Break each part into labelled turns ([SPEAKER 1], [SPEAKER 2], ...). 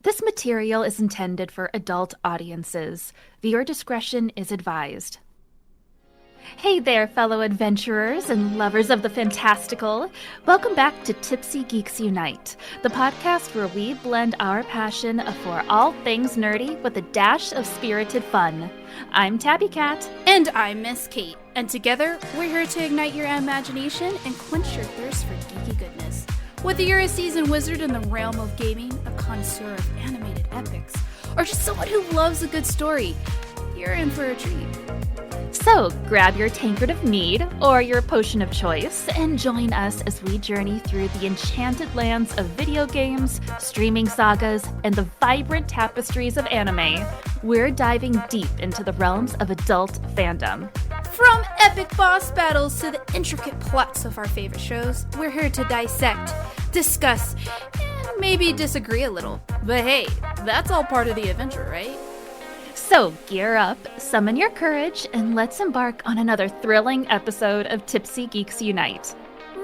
[SPEAKER 1] This material is intended for adult audiences. Viewer discretion is advised. Hey there, fellow adventurers and lovers of the fantastical. Welcome back to Tipsy Geeks Unite, the podcast where we blend our passion for all things nerdy with a dash of spirited fun. I'm TabiiKat.
[SPEAKER 2] And I'm MissKate. And together, we're here to ignite your imagination and quench your thirst for geeky goodness. Whether you're a seasoned wizard in the realm of gaming, a connoisseur of animated epics, or just someone who loves a good story, you're in for a treat.
[SPEAKER 1] So grab your tankard of mead or your potion of choice and join us as we journey through the enchanted lands of video games, streaming sagas, and the vibrant tapestries of anime. We're diving deep into the realms of adult fandom.
[SPEAKER 2] From epic boss battles to the intricate plots of our favorite shows, we're here to dissect, discuss, and maybe disagree a little. But hey, that's all part of the adventure, right?
[SPEAKER 1] So gear up, summon your courage, and let's embark on another thrilling episode of Tipsy Geeks Unite.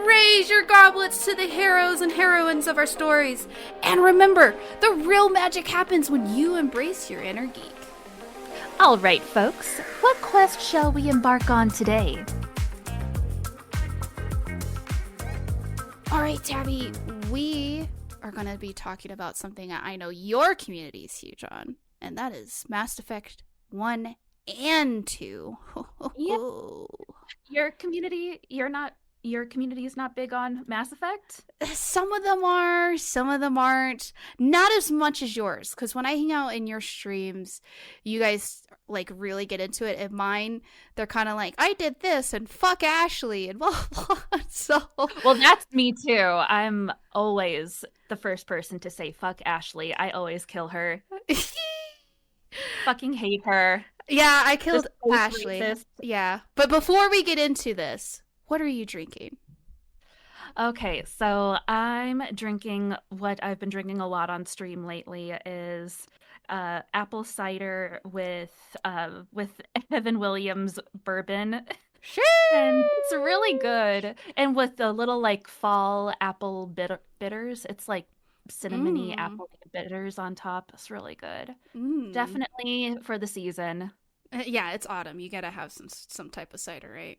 [SPEAKER 2] Raise your goblets to the heroes and heroines of our stories. And remember, the real magic happens when you embrace your inner geek.
[SPEAKER 1] All right, folks, what quest shall we embark on today?
[SPEAKER 2] All right, Tabby, we are going to be talking about something I know your community is huge on. And that is Mass Effect 1 and 2.
[SPEAKER 1] Yeah. Your community is not big on Mass Effect?
[SPEAKER 2] Some of them are, some of them aren't. Not as much as yours, because when I hang out in your streams, you guys like really get into it. And mine, they're kind of like, I did this and fuck Ashley and blah blah. So
[SPEAKER 1] well, that's me too. I'm always the first person to say fuck Ashley. I always kill her. Fucking hate her.
[SPEAKER 2] Yeah, I killed
[SPEAKER 1] This
[SPEAKER 2] Ashley.
[SPEAKER 1] racist.
[SPEAKER 2] Yeah. But before we get into this, what are you drinking?
[SPEAKER 1] Okay, so I'm drinking what I've been drinking a lot on stream lately is apple cider with Evan Williams bourbon. And it's really good. And with the little like fall apple bitters, it's like cinnamony apple bitters on top. It's really good. Definitely for the season.
[SPEAKER 2] Yeah, it's autumn. You gotta have some type of cider, right?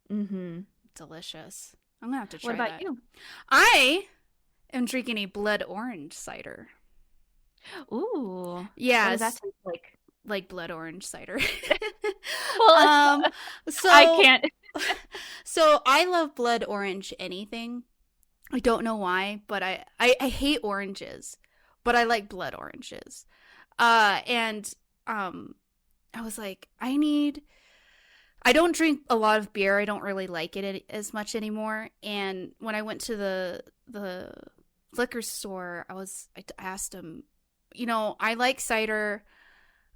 [SPEAKER 1] Mm-hmm.
[SPEAKER 2] Delicious. I'm gonna have to try
[SPEAKER 1] What about
[SPEAKER 2] that.
[SPEAKER 1] you?
[SPEAKER 2] I am drinking a blood orange cider.
[SPEAKER 1] Ooh.
[SPEAKER 2] Yeah,
[SPEAKER 1] What does that taste like?
[SPEAKER 2] like blood orange cider.
[SPEAKER 1] Well,
[SPEAKER 2] So
[SPEAKER 1] I can't.
[SPEAKER 2] So I love blood orange anything. I don't know why, but I hate oranges, but I like blood oranges. And I was like, I don't drink a lot of beer. I don't really like it as much anymore. And when I went to the liquor store, I asked him, I like cider.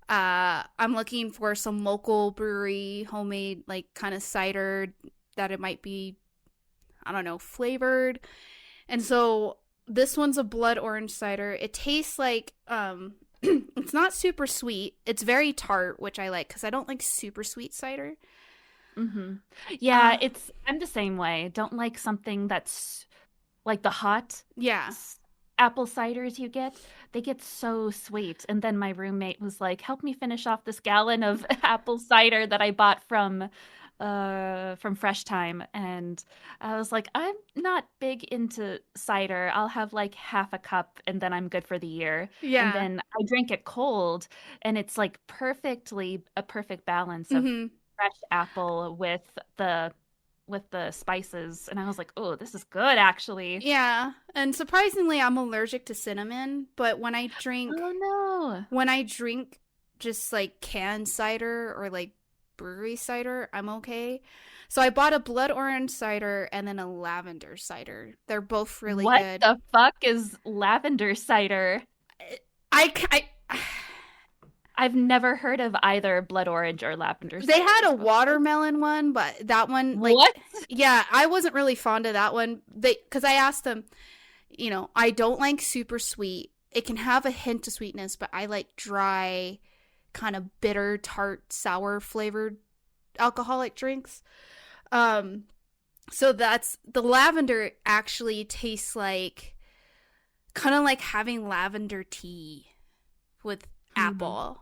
[SPEAKER 2] I'm looking for some local brewery, homemade, like kind of cider that it might be, I don't know, flavored. And so this one's a blood orange cider. It tastes like, it's not super sweet. It's very tart, which I like because I don't like super sweet cider.
[SPEAKER 1] Mm-hmm. Yeah, I'm the same way. Don't like something that's like the hot
[SPEAKER 2] Yeah.
[SPEAKER 1] apple ciders you get. They get so sweet. And then my roommate was like, help me finish off this gallon of apple cider that I bought from Fresh Time. And I was like, I'm not big into cider. I'll have like half a cup and then I'm good for the year.
[SPEAKER 2] Yeah.
[SPEAKER 1] And then I drink it cold and it's like a perfect balance of
[SPEAKER 2] Mm-hmm.
[SPEAKER 1] fresh apple with the spices. And I was like, oh, this is good actually.
[SPEAKER 2] Yeah. And surprisingly, I'm allergic to cinnamon, but when I drink
[SPEAKER 1] Oh
[SPEAKER 2] just like canned cider or like brewery cider, I'm okay. So I bought a blood orange cider and then a lavender cider. They're both
[SPEAKER 1] no.
[SPEAKER 2] really
[SPEAKER 1] What
[SPEAKER 2] good.
[SPEAKER 1] the fuck is lavender cider?
[SPEAKER 2] I
[SPEAKER 1] I've never heard of either blood orange or lavender
[SPEAKER 2] They
[SPEAKER 1] cider.
[SPEAKER 2] had a watermelon one, but that one, like,
[SPEAKER 1] What?
[SPEAKER 2] yeah, I wasn't really fond of that one. Because I asked them, I don't like super sweet. It can have a hint of sweetness, but I like dry, kind of bitter, tart, sour flavored alcoholic drinks. So that's the lavender actually tastes like kind of like having lavender tea with
[SPEAKER 1] Hmm.
[SPEAKER 2] apple.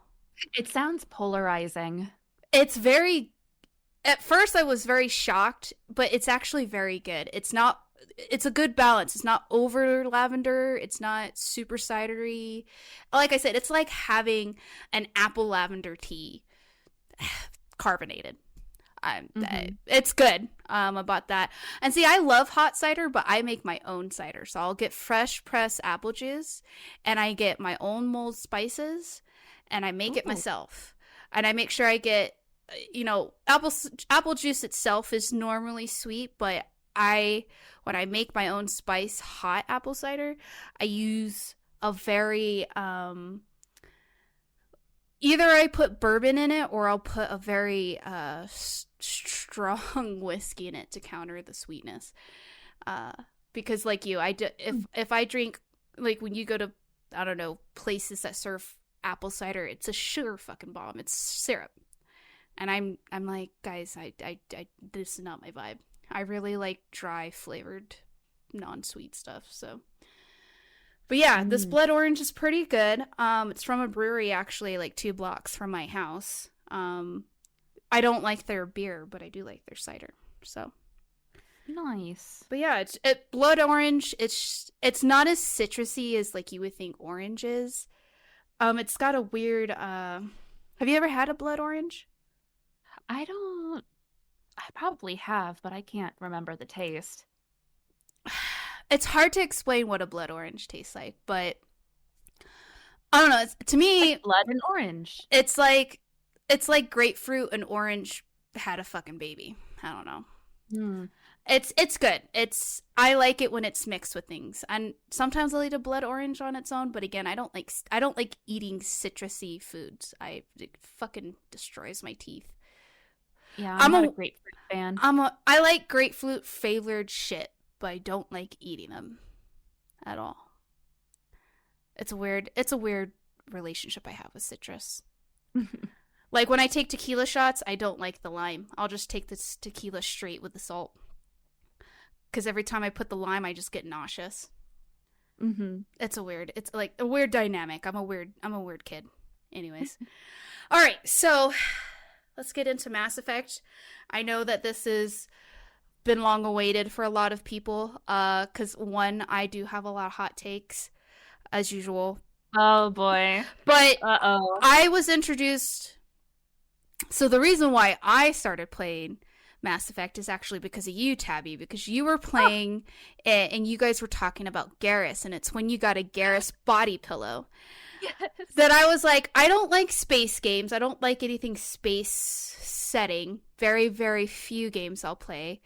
[SPEAKER 1] It sounds polarizing.
[SPEAKER 2] It's very, at first I was very shocked, but it's actually very good. It's a good balance. It's not over lavender. It's not super cidery. Like I said, it's like having an apple lavender tea carbonated.
[SPEAKER 1] Hmm.
[SPEAKER 2] It's good. About that. And see, I love hot cider, but I make my own cider. So I'll get fresh pressed apple juice, and I get my own mulled spices, and I make it
[SPEAKER 1] Ooh.
[SPEAKER 2] myself. And I make sure I get, apple juice itself is normally sweet, but I when I make my own spice hot apple cider, I use a very either I put bourbon in it or I'll put a very strong whiskey in it to counter the sweetness. Uh, because like you, if I drink, like when you go to, I don't know, places that serve apple cider, it's a sugar fucking bomb. It's syrup, and I'm like, guys, I this is not my vibe. I really like dry flavored, non-sweet stuff. So but yeah, this
[SPEAKER 1] Mm.
[SPEAKER 2] blood orange is pretty good. It's from a brewery actually, like 2 blocks from my house. I don't like their beer, but I do like their cider. So,
[SPEAKER 1] Nice.
[SPEAKER 2] but yeah, it blood orange. It's not as citrusy as like you would think orange is. It's got a weird. Have you ever had a blood orange?
[SPEAKER 1] I don't. I probably have, but I can't remember the taste.
[SPEAKER 2] It's hard to explain what a blood orange tastes like, but I don't know. To
[SPEAKER 1] Like
[SPEAKER 2] me,
[SPEAKER 1] blood and orange.
[SPEAKER 2] it's like it's like grapefruit and orange had a fucking baby. I don't know.
[SPEAKER 1] Hmm.
[SPEAKER 2] It's good. I like it when it's mixed with things. And sometimes I'll eat a blood orange on its own, but again, I don't like eating citrusy foods. It fucking destroys my teeth.
[SPEAKER 1] Yeah, I'm
[SPEAKER 2] I'm
[SPEAKER 1] not a
[SPEAKER 2] a
[SPEAKER 1] grapefruit fan.
[SPEAKER 2] I like grapefruit flavored shit, but I don't like eating them at all. It's a weird relationship I have with citrus. Like when I take tequila shots, I don't like the lime. I'll just take this tequila straight with the salt. Because every time I put the lime, I just get nauseous.
[SPEAKER 1] Hmm.
[SPEAKER 2] It's like a weird dynamic. I'm a weird kid. Anyways. All right, so let's get into Mass Effect. I know that this has been long awaited for a lot of people. Because one, I do have a lot of hot takes, as usual.
[SPEAKER 1] Oh boy.
[SPEAKER 2] But
[SPEAKER 1] Uh-oh.
[SPEAKER 2] I was introduced. So the reason why I started playing Mass Effect is actually because of you, Tabby, because you were
[SPEAKER 1] Oh,
[SPEAKER 2] playing it and you guys were talking about Garrus, and it's when you got a Garrus body pillow
[SPEAKER 1] yes.
[SPEAKER 2] that I was like, I don't like space games. I don't like anything space setting. Very, very few games I'll play.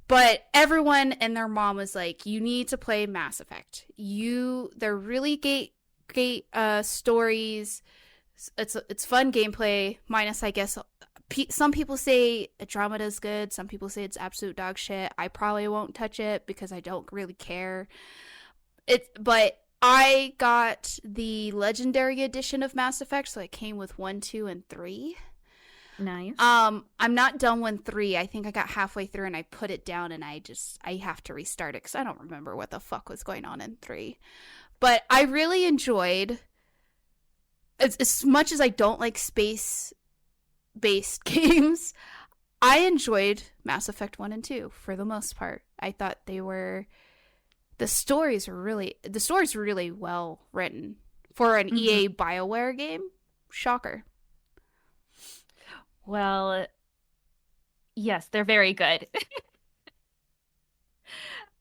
[SPEAKER 2] But everyone and their mom was like, you need to play Mass Effect. They're really great stories. It's fun gameplay, minus I guess some people say Andromeda is good. Some people say it's absolute dog shit. I probably won't touch it because I don't really care. But I got the Legendary Edition of Mass Effect, so it came with 1, 2, and 3.
[SPEAKER 1] Nice.
[SPEAKER 2] I'm not done with 3. I think I got halfway through and I put it down, and I have to restart it because I don't remember what the fuck was going on in 3. But I really enjoyed, as much as I don't like space based games, I enjoyed Mass Effect 1 and 2 for the most part. I thought the stories were really well written for an
[SPEAKER 1] Hmm.
[SPEAKER 2] EA BioWare game. Shocker.
[SPEAKER 1] Well, yes, they're very good.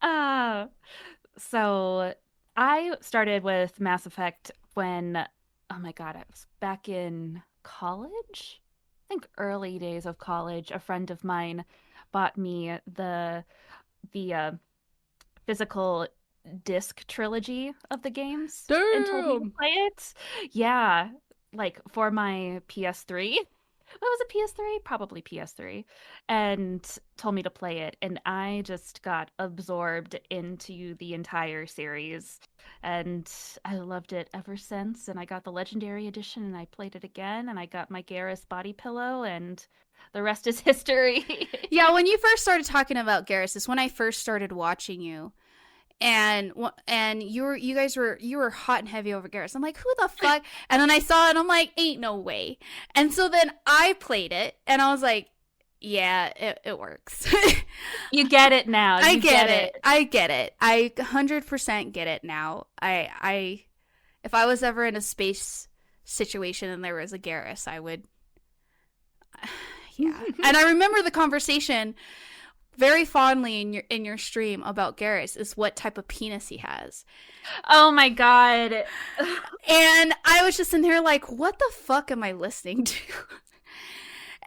[SPEAKER 1] Uh, so I started with Mass Effect when, oh my God, I was back in college. I think early days of college. A friend of mine bought me the physical disc trilogy of the games and told me to
[SPEAKER 2] Damn.
[SPEAKER 1] play it. Yeah, like for my PS3. What was it, PS3? Probably PS3. And told me to play it. And I just got absorbed into the entire series. And I loved it ever since. And I got the Legendary Edition and I played it again. And I got my Garrus body pillow. And the rest is history.
[SPEAKER 2] Yeah, when you first started talking about Garrus, is when I first started watching you. and you were hot and heavy over Garrus. I'm like, who the fuck? And then I saw it and I'm like, ain't no way. And so then I played it and I was like, yeah, it works.
[SPEAKER 1] You get it now.
[SPEAKER 2] I get it. I get it. I 100% get it now. I if I was ever in a space situation and there was a Garrus, I would yeah. And I remember the conversation very fondly in your stream about Garrus is what type of penis he has.
[SPEAKER 1] Oh my god.
[SPEAKER 2] And I was just in here like, what the fuck am I listening to?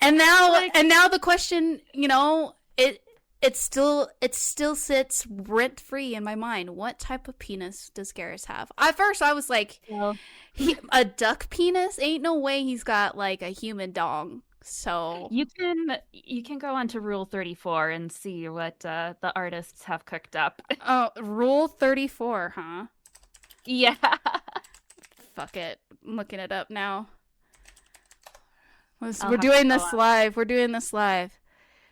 [SPEAKER 2] And now the question, you know, it still sits rent free in my mind. What type of penis does Garrus have? At first I was like,
[SPEAKER 1] well,
[SPEAKER 2] a duck penis? Ain't no way he's got like a human dong. So
[SPEAKER 1] you can go on to Rule 34 and see what the artists have cooked up.
[SPEAKER 2] oh, Rule 34, huh?
[SPEAKER 1] Yeah.
[SPEAKER 2] Fuck it. I'm looking it up now.
[SPEAKER 1] I'll
[SPEAKER 2] We're
[SPEAKER 1] have to
[SPEAKER 2] doing
[SPEAKER 1] go
[SPEAKER 2] this
[SPEAKER 1] on.
[SPEAKER 2] live. We're doing this live.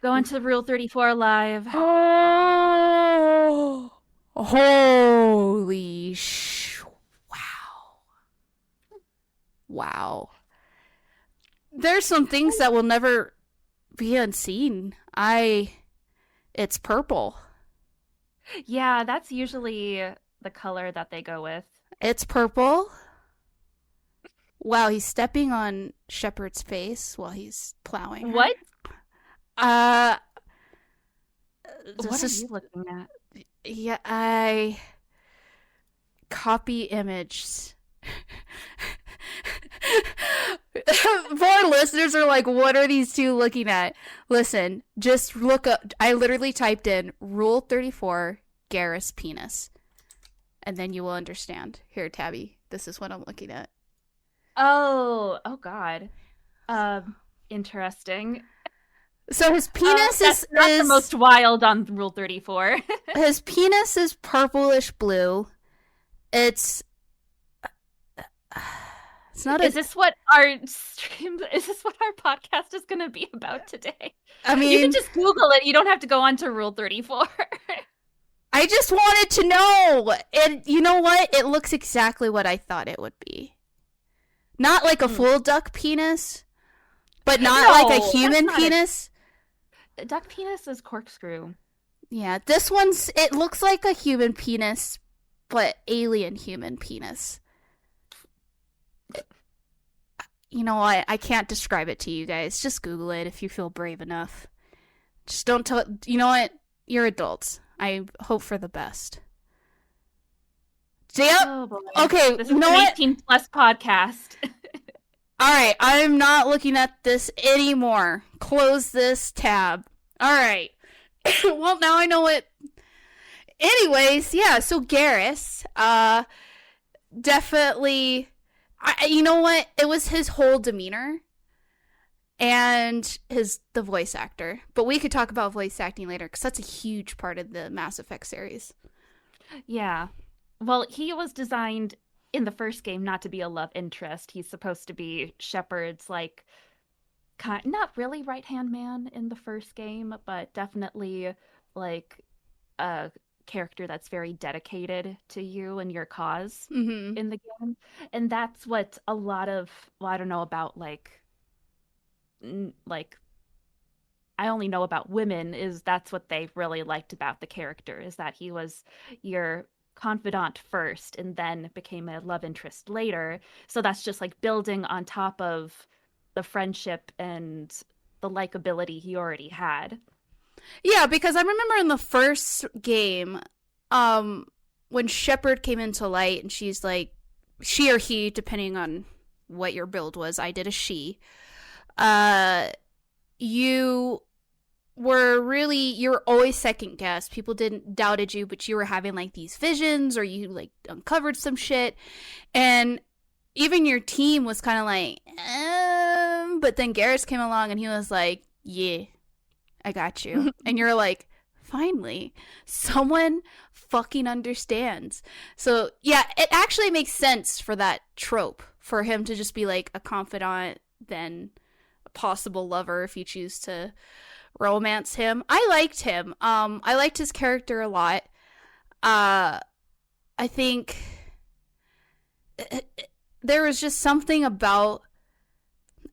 [SPEAKER 1] Go into Rule 34 live.
[SPEAKER 2] Oh, holy wow. Wow. There's some things that will never be unseen. It's purple.
[SPEAKER 1] Yeah, that's usually the color that they go with.
[SPEAKER 2] It's purple. Wow, he's stepping on Shepard's face while he's plowing her.
[SPEAKER 1] What?
[SPEAKER 2] This
[SPEAKER 1] What are
[SPEAKER 2] is
[SPEAKER 1] you looking at?
[SPEAKER 2] yeah, I copy image. Poor listeners are like, what are these two looking at? Listen, just look up. I literally typed in Rule 34 Garrus penis. And then you will understand. Here, Tabby, this is what I'm looking at.
[SPEAKER 1] Oh God. Interesting.
[SPEAKER 2] So his penis
[SPEAKER 1] That's not the most wild on Rule 34.
[SPEAKER 2] his penis is purplish blue. It's not
[SPEAKER 1] Is this what our stream? Is this what our podcast is going to be about today?
[SPEAKER 2] I mean,
[SPEAKER 1] you can just Google it. You don't have to go on to Rule 34.
[SPEAKER 2] I just wanted to know. And you know what? It looks exactly what I thought it would be. Not like a full duck penis, but not like a human penis.
[SPEAKER 1] Duck penis is corkscrew.
[SPEAKER 2] Yeah, this one's, it looks like a human penis, but alien human penis. You know what? I can't describe it to you guys. Just Google it if you feel brave enough. Just don't tell. You know what? You're adults. I hope for the best. Yep.
[SPEAKER 1] Oh boy.
[SPEAKER 2] Okay.
[SPEAKER 1] This is
[SPEAKER 2] you know
[SPEAKER 1] an
[SPEAKER 2] what?
[SPEAKER 1] 18 plus podcast.
[SPEAKER 2] All right. I'm not looking at this anymore. Close this tab. All right. Well, now I know it. Anyways, yeah. So Garrus, definitely. You know what? It was his whole demeanor and the voice actor. But we could talk about voice acting later because that's a huge part of the Mass Effect series.
[SPEAKER 1] Yeah. Well, he was designed in the first game not to be a love interest. He's supposed to be Shepard's, like, not really right-hand man in the first game, but definitely, like, a character that's very dedicated to you and your cause in the game. And that's what a lot of, well, I don't know about, like, I only know about women, is that's what they really liked about the character, is that he was your confidant first and then became a love interest later. So that's just like building on top of the friendship and the likability he already had.
[SPEAKER 2] Yeah, because I remember in the first game, when Shepard came into light and she's like, she or he, depending on what your build was, I did a she. You were always second guessed. People doubted you, but you were having like these visions or you like uncovered some shit. And even your team was kind of like, but then Garrus came along and he was like, yeah, I got you. And you're like, finally, someone fucking understands. So yeah, it actually makes sense for that trope, for him to just be like a confidant, then a possible lover if you choose to romance him. I liked him. I liked his character a lot. Uh, I think there was just something about.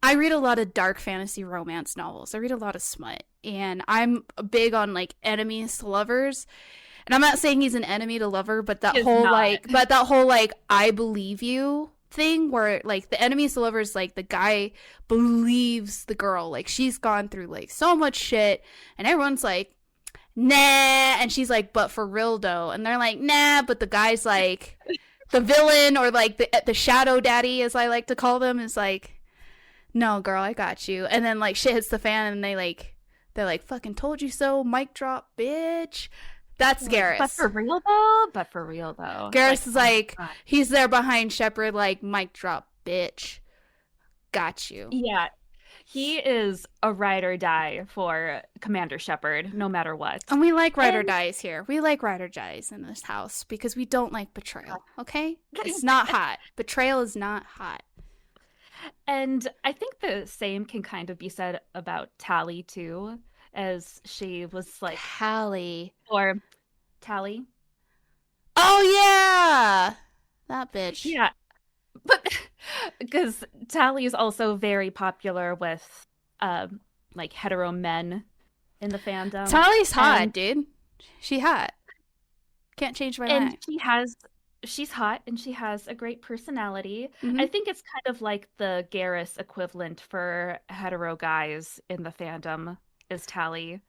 [SPEAKER 2] I read a lot of dark fantasy romance novels. I read a lot of smut, and I'm big on like enemies to lovers. And I'm not saying he's an enemy to lover, but
[SPEAKER 1] He is not.
[SPEAKER 2] that whole like I believe you thing where like the enemies to lovers, like the guy believes the girl, like she's gone through like so much shit, and everyone's like, nah, and she's like, but for real though, and they're like, nah, but the guy's like, the villain or like the shadow daddy, as I like to call them, is like, no, girl, I got you. And then like shit hits the fan, and they're like, fucking told you so, mic drop, bitch. That's Garrus.
[SPEAKER 1] But for real though. But for real though.
[SPEAKER 2] Garrus is like,
[SPEAKER 1] oh,
[SPEAKER 2] he's there behind Shepard, like, mic drop, bitch. Got you.
[SPEAKER 1] yeah, he is a ride or die for Commander Shepard, no matter what.
[SPEAKER 2] And we like ride or
[SPEAKER 1] And
[SPEAKER 2] dies here. We like ride or dies in this house because we don't like betrayal, okay? It's not hot. Betrayal is not hot.
[SPEAKER 1] and I think the same can kind of be said about Tally too, as she was like,
[SPEAKER 2] Hallie.
[SPEAKER 1] or Tally.
[SPEAKER 2] Oh, yeah! That bitch.
[SPEAKER 1] Yeah, but because Tally is also very popular with like hetero men in the fandom.
[SPEAKER 2] Tally's hot,
[SPEAKER 1] And
[SPEAKER 2] dude. She hot. Can't change my
[SPEAKER 1] and
[SPEAKER 2] mind.
[SPEAKER 1] she's hot and she has a great personality.
[SPEAKER 2] Mm-hmm.
[SPEAKER 1] I think it's kind of like the Garrus equivalent for hetero guys in the fandom is Tally.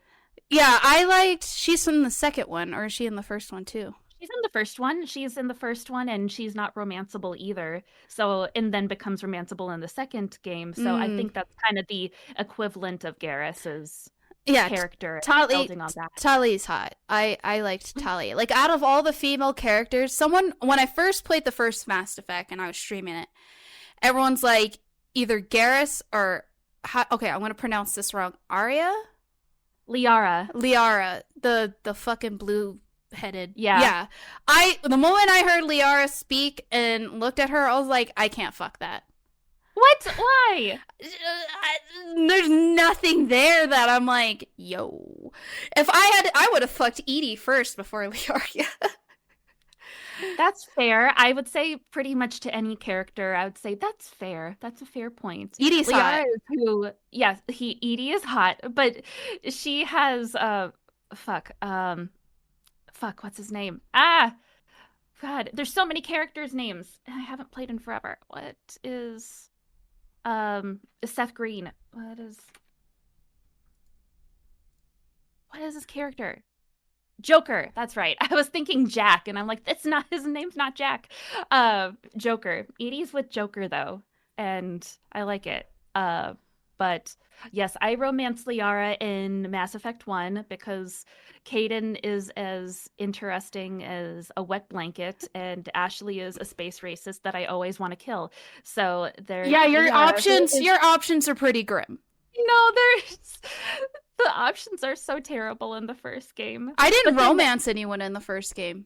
[SPEAKER 2] Yeah, I liked. She's in the second one, or is she in the first one too?
[SPEAKER 1] She's in the first one. She's in the first one, and she's not romanceable either. So, and then becomes romanceable in the second game. So, I think that's kind of the equivalent of Garrus's
[SPEAKER 2] Yeah,
[SPEAKER 1] character,
[SPEAKER 2] Tali.
[SPEAKER 1] building on that.
[SPEAKER 2] Tali's hot. I liked Tali. Like out of all the female characters, someone when I first played the first Mass Effect and I was streaming it, everyone's like either Garrus or okay, I'm gonna pronounce this wrong. Arya, Liara, the fucking blue headed.
[SPEAKER 1] Yeah.
[SPEAKER 2] The moment I heard Liara speak and looked at her, I was like, I can't fuck that.
[SPEAKER 1] What? Why?
[SPEAKER 2] There's nothing there that I'm like, yo. If I would have fucked Edie first before Liara.
[SPEAKER 1] That's fair. I would say pretty much to any character, I would say that's fair. That's a fair point.
[SPEAKER 2] Edie's hot.
[SPEAKER 1] Is who, yes, Edie is hot, but she has what's his name? God, there's so many characters' names. I haven't played in forever. What is Seth Green? What is his character? Joker, that's right. I was thinking Jack, and I'm like, that's not his name's not Jack. Joker. Edie's with Joker though, and I like it. But yes, I romance Liara in Mass Effect 1 because Kaidan is as interesting as a wet blanket, and Ashley is a space racist that I always want to kill. So there.
[SPEAKER 2] Yeah, your options are pretty grim.
[SPEAKER 1] There's the options are so terrible in the first game.
[SPEAKER 2] I didn't romance anyone in the first game.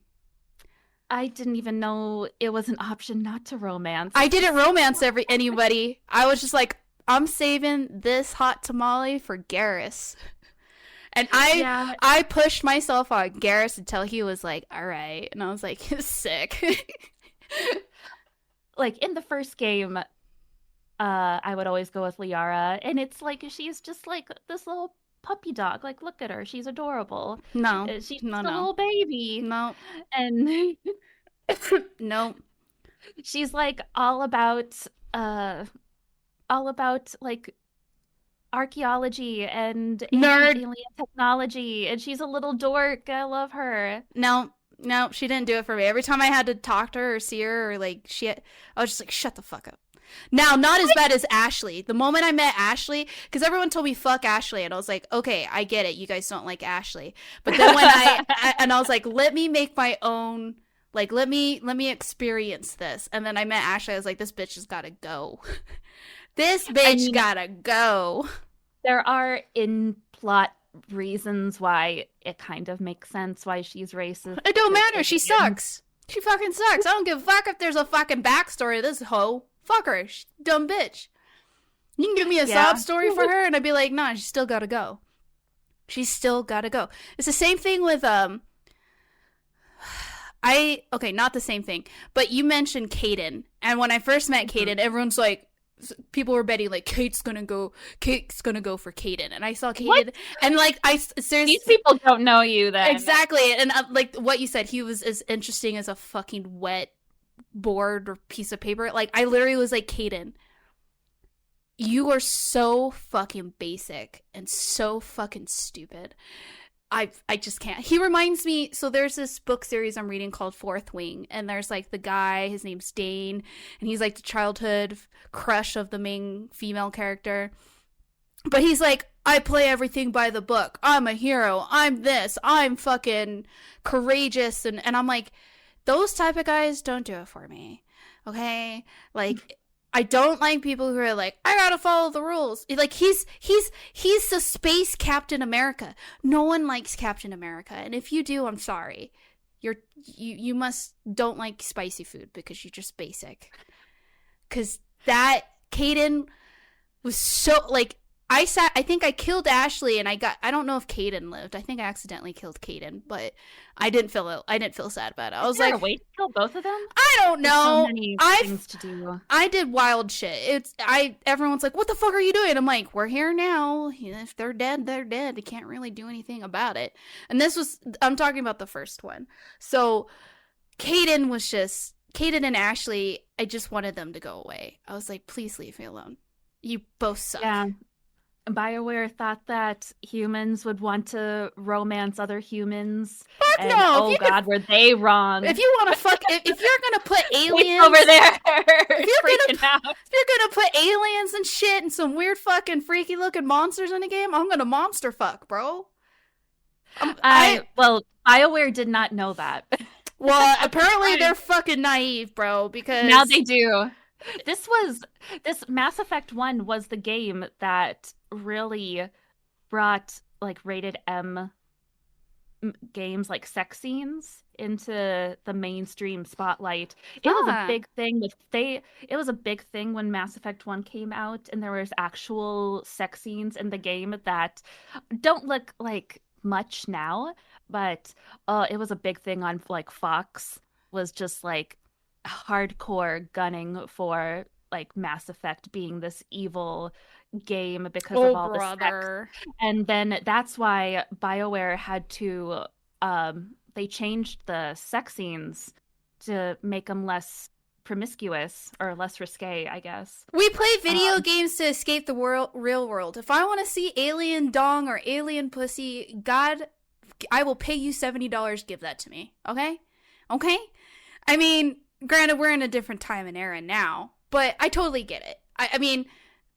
[SPEAKER 1] I didn't even know it was an option not to romance.
[SPEAKER 2] I didn't romance anybody. I was just like, I'm saving this hot tamale for Garrus. And I pushed myself on Garrus until he was like, all right. And I was like, sick.
[SPEAKER 1] Like in the first game, I would always go with Liara, and it's like she's just like this little puppy dog. Like, look at her, she's adorable.
[SPEAKER 2] No,
[SPEAKER 1] she's just a little baby.
[SPEAKER 2] No,
[SPEAKER 1] and
[SPEAKER 2] no,
[SPEAKER 1] she's like all about like archaeology and
[SPEAKER 2] nerd
[SPEAKER 1] alien technology, and she's a little dork. I love her.
[SPEAKER 2] No, she didn't do it for me. Every time I had to talk to her or see her or like I was just like, shut the fuck up. Now, not as bad as Ashley. The moment I met Ashley, because everyone told me fuck Ashley, and I was like, okay, I get it. You guys don't like Ashley. But then when I was like, let me make my own, like, let me experience this. And then I met Ashley. I was like, this bitch has got to go. This bitch gotta go.
[SPEAKER 1] There are in-plot reasons why it kind of makes sense why she's racist.
[SPEAKER 2] It don't matter. She sucks. She fucking sucks. I don't give a fuck if there's a fucking backstory to this hoe. Fuck her. She's a dumb bitch. You can give me a sob story for her, and I'd be like, nah, she's still gotta go. She's still gotta go. It's the same thing with, Okay, not the same thing, but you mentioned Caden, and when I first met
[SPEAKER 1] Mhm.
[SPEAKER 2] Caden, everyone's like, people were betting like Kate's gonna go for Caden, and I saw
[SPEAKER 1] What?
[SPEAKER 2] Caden, and like
[SPEAKER 1] These
[SPEAKER 2] seriously,
[SPEAKER 1] people don't know you then.
[SPEAKER 2] exactly, and like what you said, he was as interesting as a fucking wet board or piece of paper. Like I literally was like, Caden, you are so fucking basic and so fucking stupid. I just can't. He reminds me. So there's this book series I'm reading called Fourth Wing, and there's like the guy. His name's Dane, and he's like the childhood crush of the main female character. But he's like, I play everything by the book. I'm a hero. I'm this. I'm fucking courageous, and I'm like, those type of guys don't do it for me. Okay, like I don't like people who are like, I gotta follow the rules. Like he's the space Captain America. No one likes Captain America, and if you do, I'm sorry. You must don't like spicy food because you're just basic. Cause that Caden was so like I think I killed Ashley and I don't know if Caden lived. I think I accidentally killed Caden, but I didn't feel sad about it. I
[SPEAKER 1] Is
[SPEAKER 2] was
[SPEAKER 1] there a
[SPEAKER 2] like,
[SPEAKER 1] way to kill both of them?
[SPEAKER 2] I don't
[SPEAKER 1] There's so
[SPEAKER 2] know.
[SPEAKER 1] many things to do.
[SPEAKER 2] I did wild shit. Everyone's like, "What the fuck are you doing?" I'm like, "We're here now. If they're dead, they're dead. I can't really do anything about it." And I'm talking about the first one. So Caden and Ashley, I just wanted them to go away. I was like, "Please leave me alone. You both suck."
[SPEAKER 1] Yeah. BioWare thought that humans would want to romance other humans,
[SPEAKER 2] Fuck
[SPEAKER 1] and
[SPEAKER 2] no.
[SPEAKER 1] oh god, were they wrong?
[SPEAKER 2] If you want to fuck, if you're gonna put
[SPEAKER 1] He's
[SPEAKER 2] aliens
[SPEAKER 1] over there
[SPEAKER 2] if
[SPEAKER 1] freaking out.
[SPEAKER 2] you're gonna put aliens and shit and some weird fucking freaky looking monsters in a game, I'm gonna monster fuck, bro.
[SPEAKER 1] Well, BioWare did not know that.
[SPEAKER 2] Well, apparently they're fucking naive, bro.
[SPEAKER 1] Now
[SPEAKER 2] Because
[SPEAKER 1] they do. This Mass Effect 1 was the game that really brought like rated M games like sex scenes into the mainstream spotlight. It was a big thing it was a big thing when Mass Effect 1 came out and there was actual sex scenes in the game that don't look like much now, but it was a big thing on like Fox was just like hardcore gunning for like Mass Effect being this evil game because of
[SPEAKER 2] oh
[SPEAKER 1] all the sex.
[SPEAKER 2] brother,
[SPEAKER 1] And then that's why BioWare had to they changed the sex scenes to make them less promiscuous or less risque, I guess.
[SPEAKER 2] we play video
[SPEAKER 1] Um,
[SPEAKER 2] games to escape the real world. If I want to see alien dong or alien pussy, God, I will pay you $70. Give that to me, okay? Okay. I mean, granted, we're in a different time and era now, but I totally get it. I mean,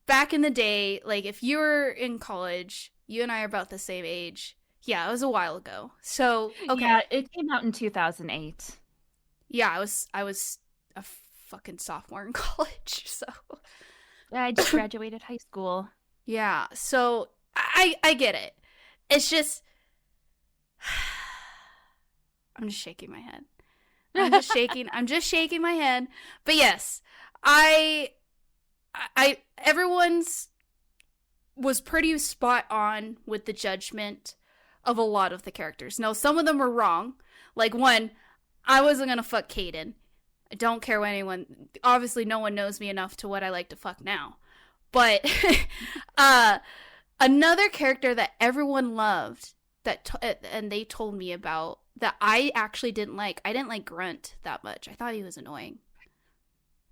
[SPEAKER 2] back in the day, like if you were in college, you and I are about the same age. Yeah, it was a while ago. So okay,
[SPEAKER 1] yeah, it came out in 2008.
[SPEAKER 2] yeah, I was a fucking sophomore in college. So
[SPEAKER 1] I just graduated high school.
[SPEAKER 2] yeah, so I get it. It's just I'm just shaking my head. I'm just shaking my head. But yes, I everyone's was pretty spot on with the judgment of a lot of the characters. Now, some of them were wrong. Like one, I wasn't gonna fuck Caden. I don't care what anyone. Obviously, no one knows me enough to what I like to fuck now. But another character that everyone loved and they told me about that I actually didn't like. I didn't like Grunt that much. I thought he was annoying.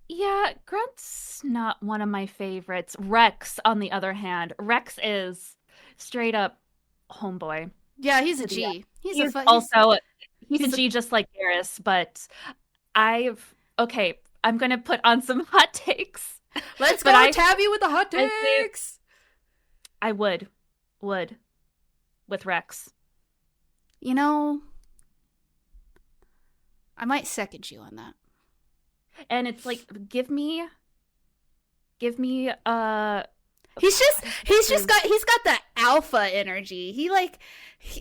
[SPEAKER 1] Yeah, Grunt's not one of my favorites. Rex, on the other hand, Rex is straight up homeboy.
[SPEAKER 2] Yeah, he's a
[SPEAKER 1] To the
[SPEAKER 2] G.
[SPEAKER 1] he's a G just like Garrus, but okay, I'm gonna put on some hot takes.
[SPEAKER 2] Let's
[SPEAKER 1] But
[SPEAKER 2] go, Tabby, with the hot
[SPEAKER 1] I say
[SPEAKER 2] takes.
[SPEAKER 1] I would with Rex.
[SPEAKER 2] You know, I might second you on that.
[SPEAKER 1] And it's like give me
[SPEAKER 2] He's got that alpha energy.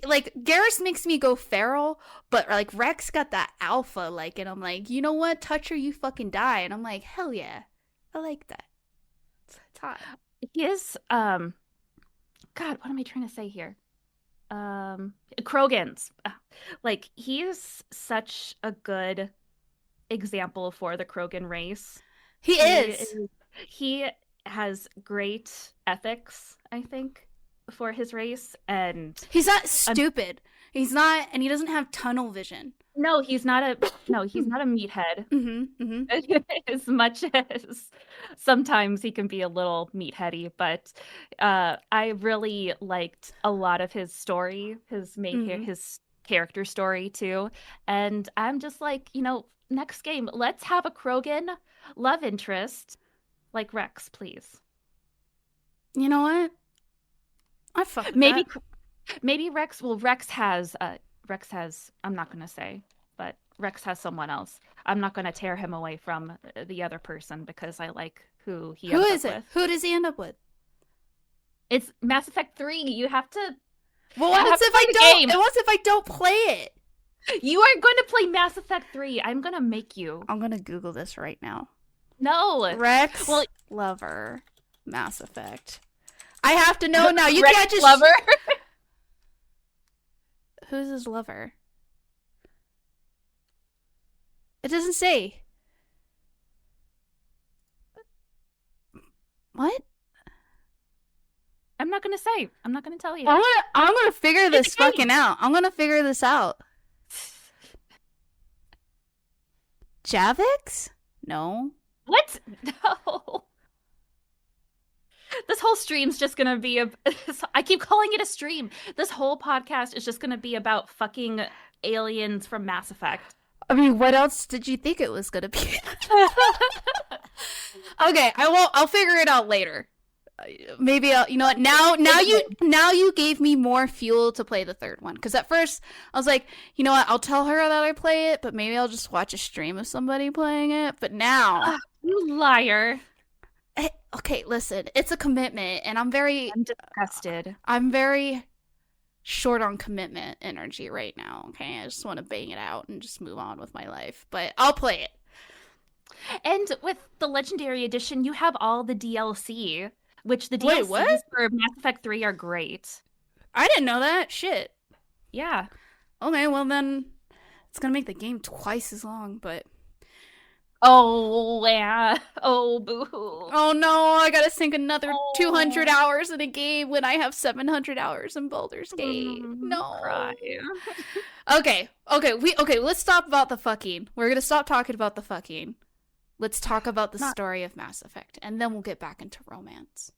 [SPEAKER 2] Like Garrus makes me go feral, but like Rex got that alpha like, and I'm like, you know what? Touch her, you fucking die. And I'm like, hell yeah, I like that. It's hot.
[SPEAKER 1] he is God, what am I trying to say here? Krogan's. Like, he's such a good example for the Krogan race.
[SPEAKER 2] He
[SPEAKER 1] He
[SPEAKER 2] is.
[SPEAKER 1] he has great ethics, I think, for his race, and
[SPEAKER 2] He's not
[SPEAKER 1] um,
[SPEAKER 2] stupid. He's not, and he doesn't have tunnel vision.
[SPEAKER 1] he's not a meathead.
[SPEAKER 2] Mm-hmm. Mm-hmm.
[SPEAKER 1] As much as sometimes he can be a little meatheady, but I really liked a lot of his story,
[SPEAKER 2] Mm-hmm.
[SPEAKER 1] his character story too. And I'm just like, next game, let's have a Krogan love interest like Rex, please.
[SPEAKER 2] You know what? I fuck with
[SPEAKER 1] Maybe
[SPEAKER 2] that.
[SPEAKER 1] maybe Rex, well, Rex has, I'm not gonna say, but Rex has someone else. I'm not gonna tear him away from the other person because I like who he
[SPEAKER 2] Who
[SPEAKER 1] ends
[SPEAKER 2] is
[SPEAKER 1] up
[SPEAKER 2] it?
[SPEAKER 1] with.
[SPEAKER 2] Who does he end up with?
[SPEAKER 1] It's Mass Effect 3.
[SPEAKER 2] Well,
[SPEAKER 1] You
[SPEAKER 2] what
[SPEAKER 1] have to
[SPEAKER 2] if
[SPEAKER 1] play
[SPEAKER 2] I
[SPEAKER 1] the
[SPEAKER 2] don't?
[SPEAKER 1] game.
[SPEAKER 2] What if I don't play it?
[SPEAKER 1] You are going to play Mass Effect 3. I'm gonna make you.
[SPEAKER 2] I'm gonna Google this right now.
[SPEAKER 1] No.
[SPEAKER 2] Rex
[SPEAKER 1] Well,
[SPEAKER 2] Lover, Mass Effect. I have to know now. You
[SPEAKER 1] Rex
[SPEAKER 2] can't just.
[SPEAKER 1] lover.
[SPEAKER 2] Who's his lover? It doesn't say. What?
[SPEAKER 1] I'm not gonna say. I'm not gonna tell you.
[SPEAKER 2] I'm gonna figure
[SPEAKER 1] Play
[SPEAKER 2] this
[SPEAKER 1] the game.
[SPEAKER 2] fucking out. I'm gonna figure this out. Javix? No.
[SPEAKER 1] What? No. This whole stream's just gonna be a. I keep calling it a stream. This whole podcast is just gonna be about fucking aliens from Mass Effect.
[SPEAKER 2] I mean, what else did you think it was gonna be? Okay, I won't. I'll figure it out later. Maybe I'll. You know what? Now you gave me more fuel to play the third one. Because at first I was like, you know what? I'll tell her that I play it, but maybe I'll just watch a stream of somebody playing it. But now,
[SPEAKER 1] You liar.
[SPEAKER 2] okay, listen, it's a commitment, and
[SPEAKER 1] I'm disgusted.
[SPEAKER 2] I'm very short on commitment energy right now. Okay, I just want to bang it out and just move on with my life. But I'll play it.
[SPEAKER 1] And with the Legendary Edition, you have all the DLC, which the
[SPEAKER 2] Wait,
[SPEAKER 1] DLCs
[SPEAKER 2] what?
[SPEAKER 1] for Mass Effect 3 are great.
[SPEAKER 2] I didn't know that. Shit.
[SPEAKER 1] Yeah.
[SPEAKER 2] Okay, well then, it's gonna make the game twice as long. But
[SPEAKER 1] Oh, yeah. Oh, boo.
[SPEAKER 2] oh no, I gotta sink another 200
[SPEAKER 1] Oh.
[SPEAKER 2] hours in a game when I have 700 hours in Baldur's Gate. No.
[SPEAKER 1] Cry.
[SPEAKER 2] Okay, let's stop about the fucking. We're gonna stop talking about the fucking. Let's talk about the
[SPEAKER 1] Not
[SPEAKER 2] story of Mass Effect, and then we'll get back into romance.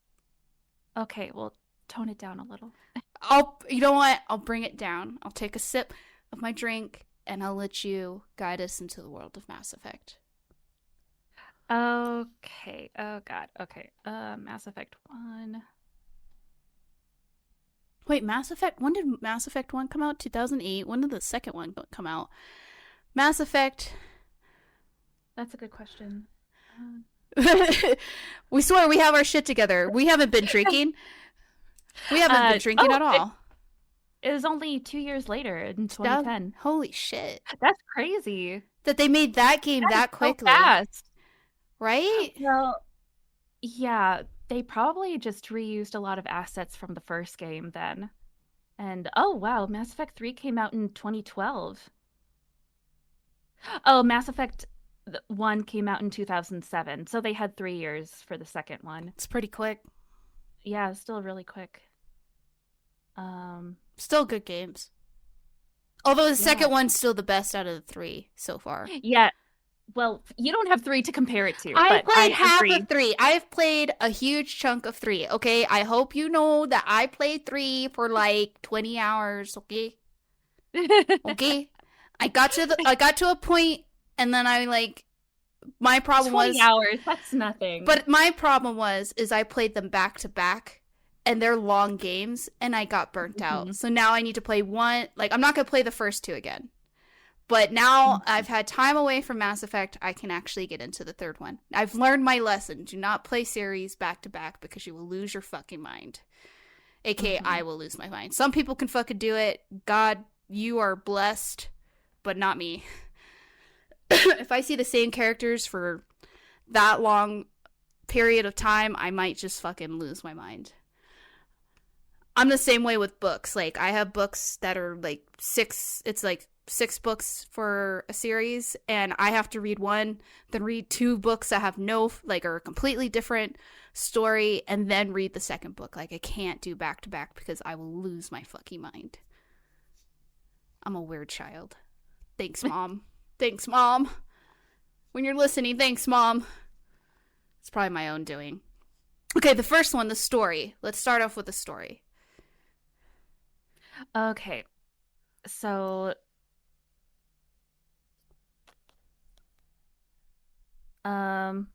[SPEAKER 1] okay. Well, tone it down a little.
[SPEAKER 2] You know what? I'll bring it down. I'll take a sip of my drink, and I'll let you guide us into the world of Mass Effect.
[SPEAKER 1] Okay. Oh God. Okay. Mass Effect 1.
[SPEAKER 2] Wait, Mass Effect? When did Mass Effect 1 come out? 2008. When did the second one come out? Mass Effect.
[SPEAKER 1] That's a good question.
[SPEAKER 2] We swear we have our shit together. We haven't been drinking. We haven't been drinking at all.
[SPEAKER 1] It was only 2 years later in 2010.
[SPEAKER 2] Holy shit.
[SPEAKER 1] That's crazy.
[SPEAKER 2] That they made that game that
[SPEAKER 1] So
[SPEAKER 2] quickly.
[SPEAKER 1] fast.
[SPEAKER 2] Right?
[SPEAKER 1] Well, yeah, they probably just reused a lot of assets from the first game then. And oh wow, Mass Effect 3 came out in 2012. Oh, Mass Effect 1 came out in 2007. So they had 3 years for the second one.
[SPEAKER 2] It's pretty quick.
[SPEAKER 1] Yeah, still really quick. Um,
[SPEAKER 2] Still good games. Although the
[SPEAKER 1] yeah.
[SPEAKER 2] second one's still the best out of the three so far.
[SPEAKER 1] Yeah. Well, you don't have 3 to compare it to,
[SPEAKER 2] I
[SPEAKER 1] but
[SPEAKER 2] played
[SPEAKER 1] I
[SPEAKER 2] half
[SPEAKER 1] agree.
[SPEAKER 2] of 3. I've played a huge chunk of 3, okay? I hope you know that I played 3 for like 20 hours, okay? Okay? I got to a point, and then my problem
[SPEAKER 1] 20
[SPEAKER 2] was
[SPEAKER 1] hours, that's nothing.
[SPEAKER 2] But my problem is I played them back to back, and they're long games, and I got burnt out. So now I need to play one. Like, I'm not going to play the first 2 again. But now I've had time away from Mass Effect, I can actually get into the third one. I've learned my lesson. Do not play series back to back because you will lose your fucking mind. AKA, I will lose my mind. Some people can fucking do it. God, you are blessed, but not me. If I see the same characters for that long period of time, I might just fucking lose my mind. I'm the same way with books. Like I have books that are like six. It's like 6 books for a series, and I have to read one, then read 2 books that have no like are a completely different story, and then read the second book. Like I can't do back to back because I will lose my fucking mind. I'm a weird child. Thanks, mom. Thanks, mom. When you're listening, thanks, mom. It's probably my own doing. Okay, the first one, the story. Let's start off with the story.
[SPEAKER 1] Okay, so um,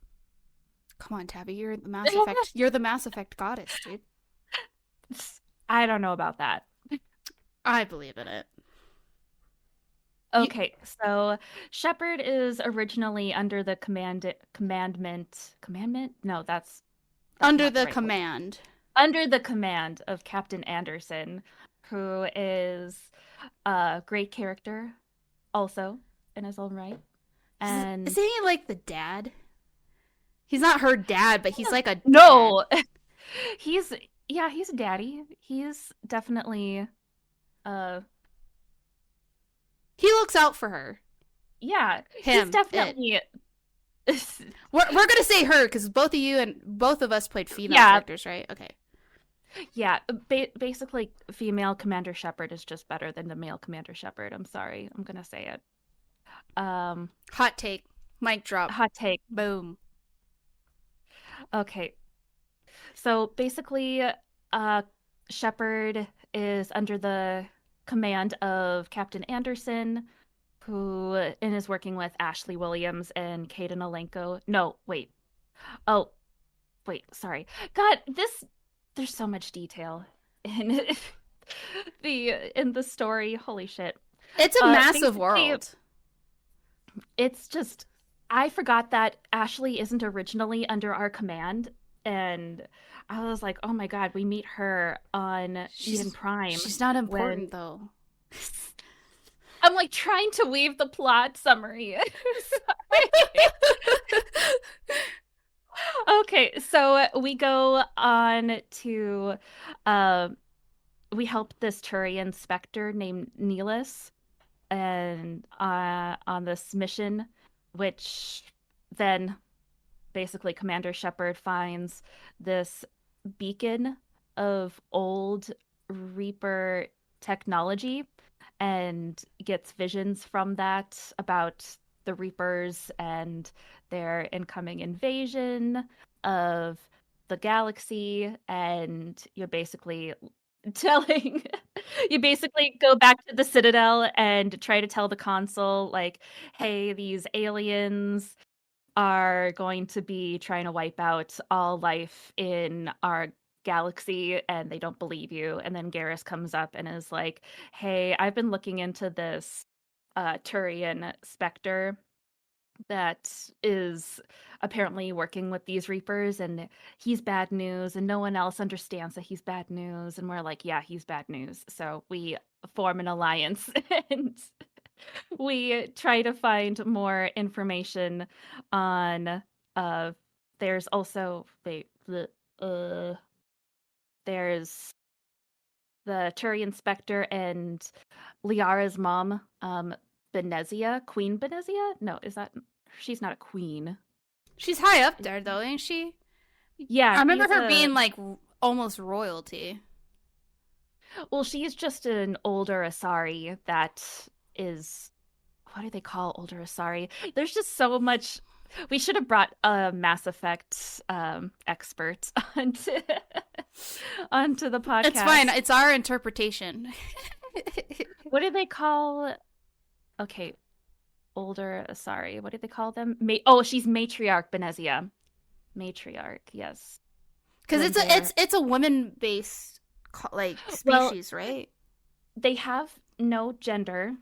[SPEAKER 2] Come on, Tabby, you're the Mass Effect. You're the Mass Effect goddess, dude.
[SPEAKER 1] I don't know about that.
[SPEAKER 2] I believe in it. You,
[SPEAKER 1] Okay, so Shepard is originally under the commandment? No, that's
[SPEAKER 2] under
[SPEAKER 1] not the
[SPEAKER 2] the
[SPEAKER 1] right word.
[SPEAKER 2] command.
[SPEAKER 1] Under the command of Captain Anderson, who is a great character also in his own right. And
[SPEAKER 2] Isn't he like the dad? He's not her dad, but he's like a dad.
[SPEAKER 1] no, he's he's a daddy. He's definitely uh
[SPEAKER 2] He looks out for her.
[SPEAKER 1] yeah, he's
[SPEAKER 2] Him. It.
[SPEAKER 1] definitely
[SPEAKER 2] We're gonna say her because both of you and both of us played female
[SPEAKER 1] yeah,
[SPEAKER 2] characters, right? Okay.
[SPEAKER 1] yeah. Basically, female Commander Shepard is just better than the male Commander Shepard. I'm sorry, I'm gonna say it.
[SPEAKER 2] Hot take. Mic drop.
[SPEAKER 1] Hot take.
[SPEAKER 2] Boom.
[SPEAKER 1] Okay, so basically, Shepard is under the command of Captain Anderson, who and is working with Ashley Williams and Kaden Alenko. No, wait. Oh, wait, sorry. God, there's so much detail in the story. Holy shit.
[SPEAKER 2] It's a massive
[SPEAKER 1] Basically,
[SPEAKER 2] world.
[SPEAKER 1] it's just I forgot that Ashley isn't originally under our command, and I was like, "Oh my god, we meet her on Eden Prime."
[SPEAKER 2] She's not important
[SPEAKER 1] when
[SPEAKER 2] though.
[SPEAKER 1] I'm like trying to weave the plot summary. Okay, so we go on to we help this Turian Spectre named Neelis and on this mission, which then basically Commander Shepard finds this beacon of old Reaper technology and gets visions from that about the Reapers and their incoming invasion of the galaxy. And you're basically telling you basically go back to the Citadel and try to tell the console like, hey, these aliens are going to be trying to wipe out all life in our galaxy and they don't believe you. And then Garrus comes up and is like, hey, I've been looking into this Turian Spectre that is apparently working with these Reapers, and he's bad news, and no one else understands that he's bad news. And we're like, yeah, he's bad news. So we form an alliance and we try to find more information on there's also there's the Turian Spectre and Liara's mom, Benezia, Queen Benezia? No, is that she's not a queen.
[SPEAKER 2] She's high up there though, ain't she?
[SPEAKER 1] Yeah,
[SPEAKER 2] I remember her being like almost royalty.
[SPEAKER 1] Well, she's just an older Asari that is what do they call older Asari? There's just so much. We should have brought a Mass Effect expert onto the podcast.
[SPEAKER 2] It's fine. It's our interpretation.
[SPEAKER 1] What do they call? Okay, older Asari. What did they call them? She's Matriarch Benezia. Matriarch, yes.
[SPEAKER 2] Because it's a woman based like species, right?
[SPEAKER 1] They have no gender.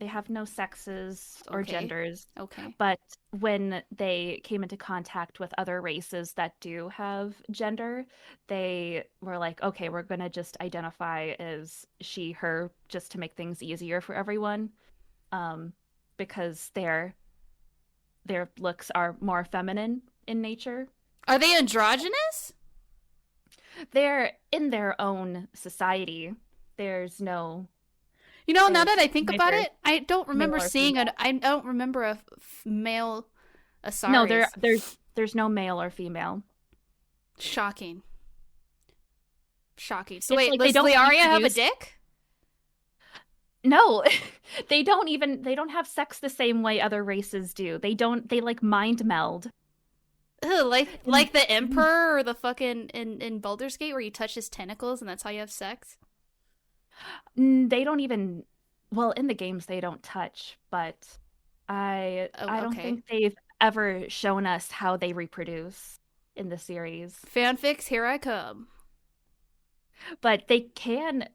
[SPEAKER 1] They have no sexes or genders.
[SPEAKER 2] Okay.
[SPEAKER 1] But when they came into contact with other races that do have gender, they were like, okay, we're going to just identify as she, her, just to make things easier for everyone. Because their looks are more feminine in nature.
[SPEAKER 2] Are they androgynous?
[SPEAKER 1] They're in their own society. There's no
[SPEAKER 2] You know, now
[SPEAKER 1] there's
[SPEAKER 2] that I think about
[SPEAKER 1] neither
[SPEAKER 2] it, I don't
[SPEAKER 1] male
[SPEAKER 2] remember
[SPEAKER 1] or
[SPEAKER 2] seeing
[SPEAKER 1] female.
[SPEAKER 2] a. I don't remember a male
[SPEAKER 1] No,
[SPEAKER 2] Asaris.
[SPEAKER 1] there's no male or female.
[SPEAKER 2] Shocking. Shocking. So
[SPEAKER 1] It's
[SPEAKER 2] wait,
[SPEAKER 1] like they
[SPEAKER 2] does
[SPEAKER 1] don't
[SPEAKER 2] Liaria have a
[SPEAKER 1] reproduce.
[SPEAKER 2] dick?
[SPEAKER 1] No, they don't have sex the same way other races do. They like mind meld.
[SPEAKER 2] Ugh, like
[SPEAKER 1] And
[SPEAKER 2] the Emperor or the fucking in Baldur's Gate where you touch his tentacles and that's how you have sex.
[SPEAKER 1] they don't even well, in the games they don't touch, but
[SPEAKER 2] Oh,
[SPEAKER 1] I don't
[SPEAKER 2] okay.
[SPEAKER 1] think they've ever shown us how they reproduce in the series.
[SPEAKER 2] Fanfics, here I come.
[SPEAKER 1] But they can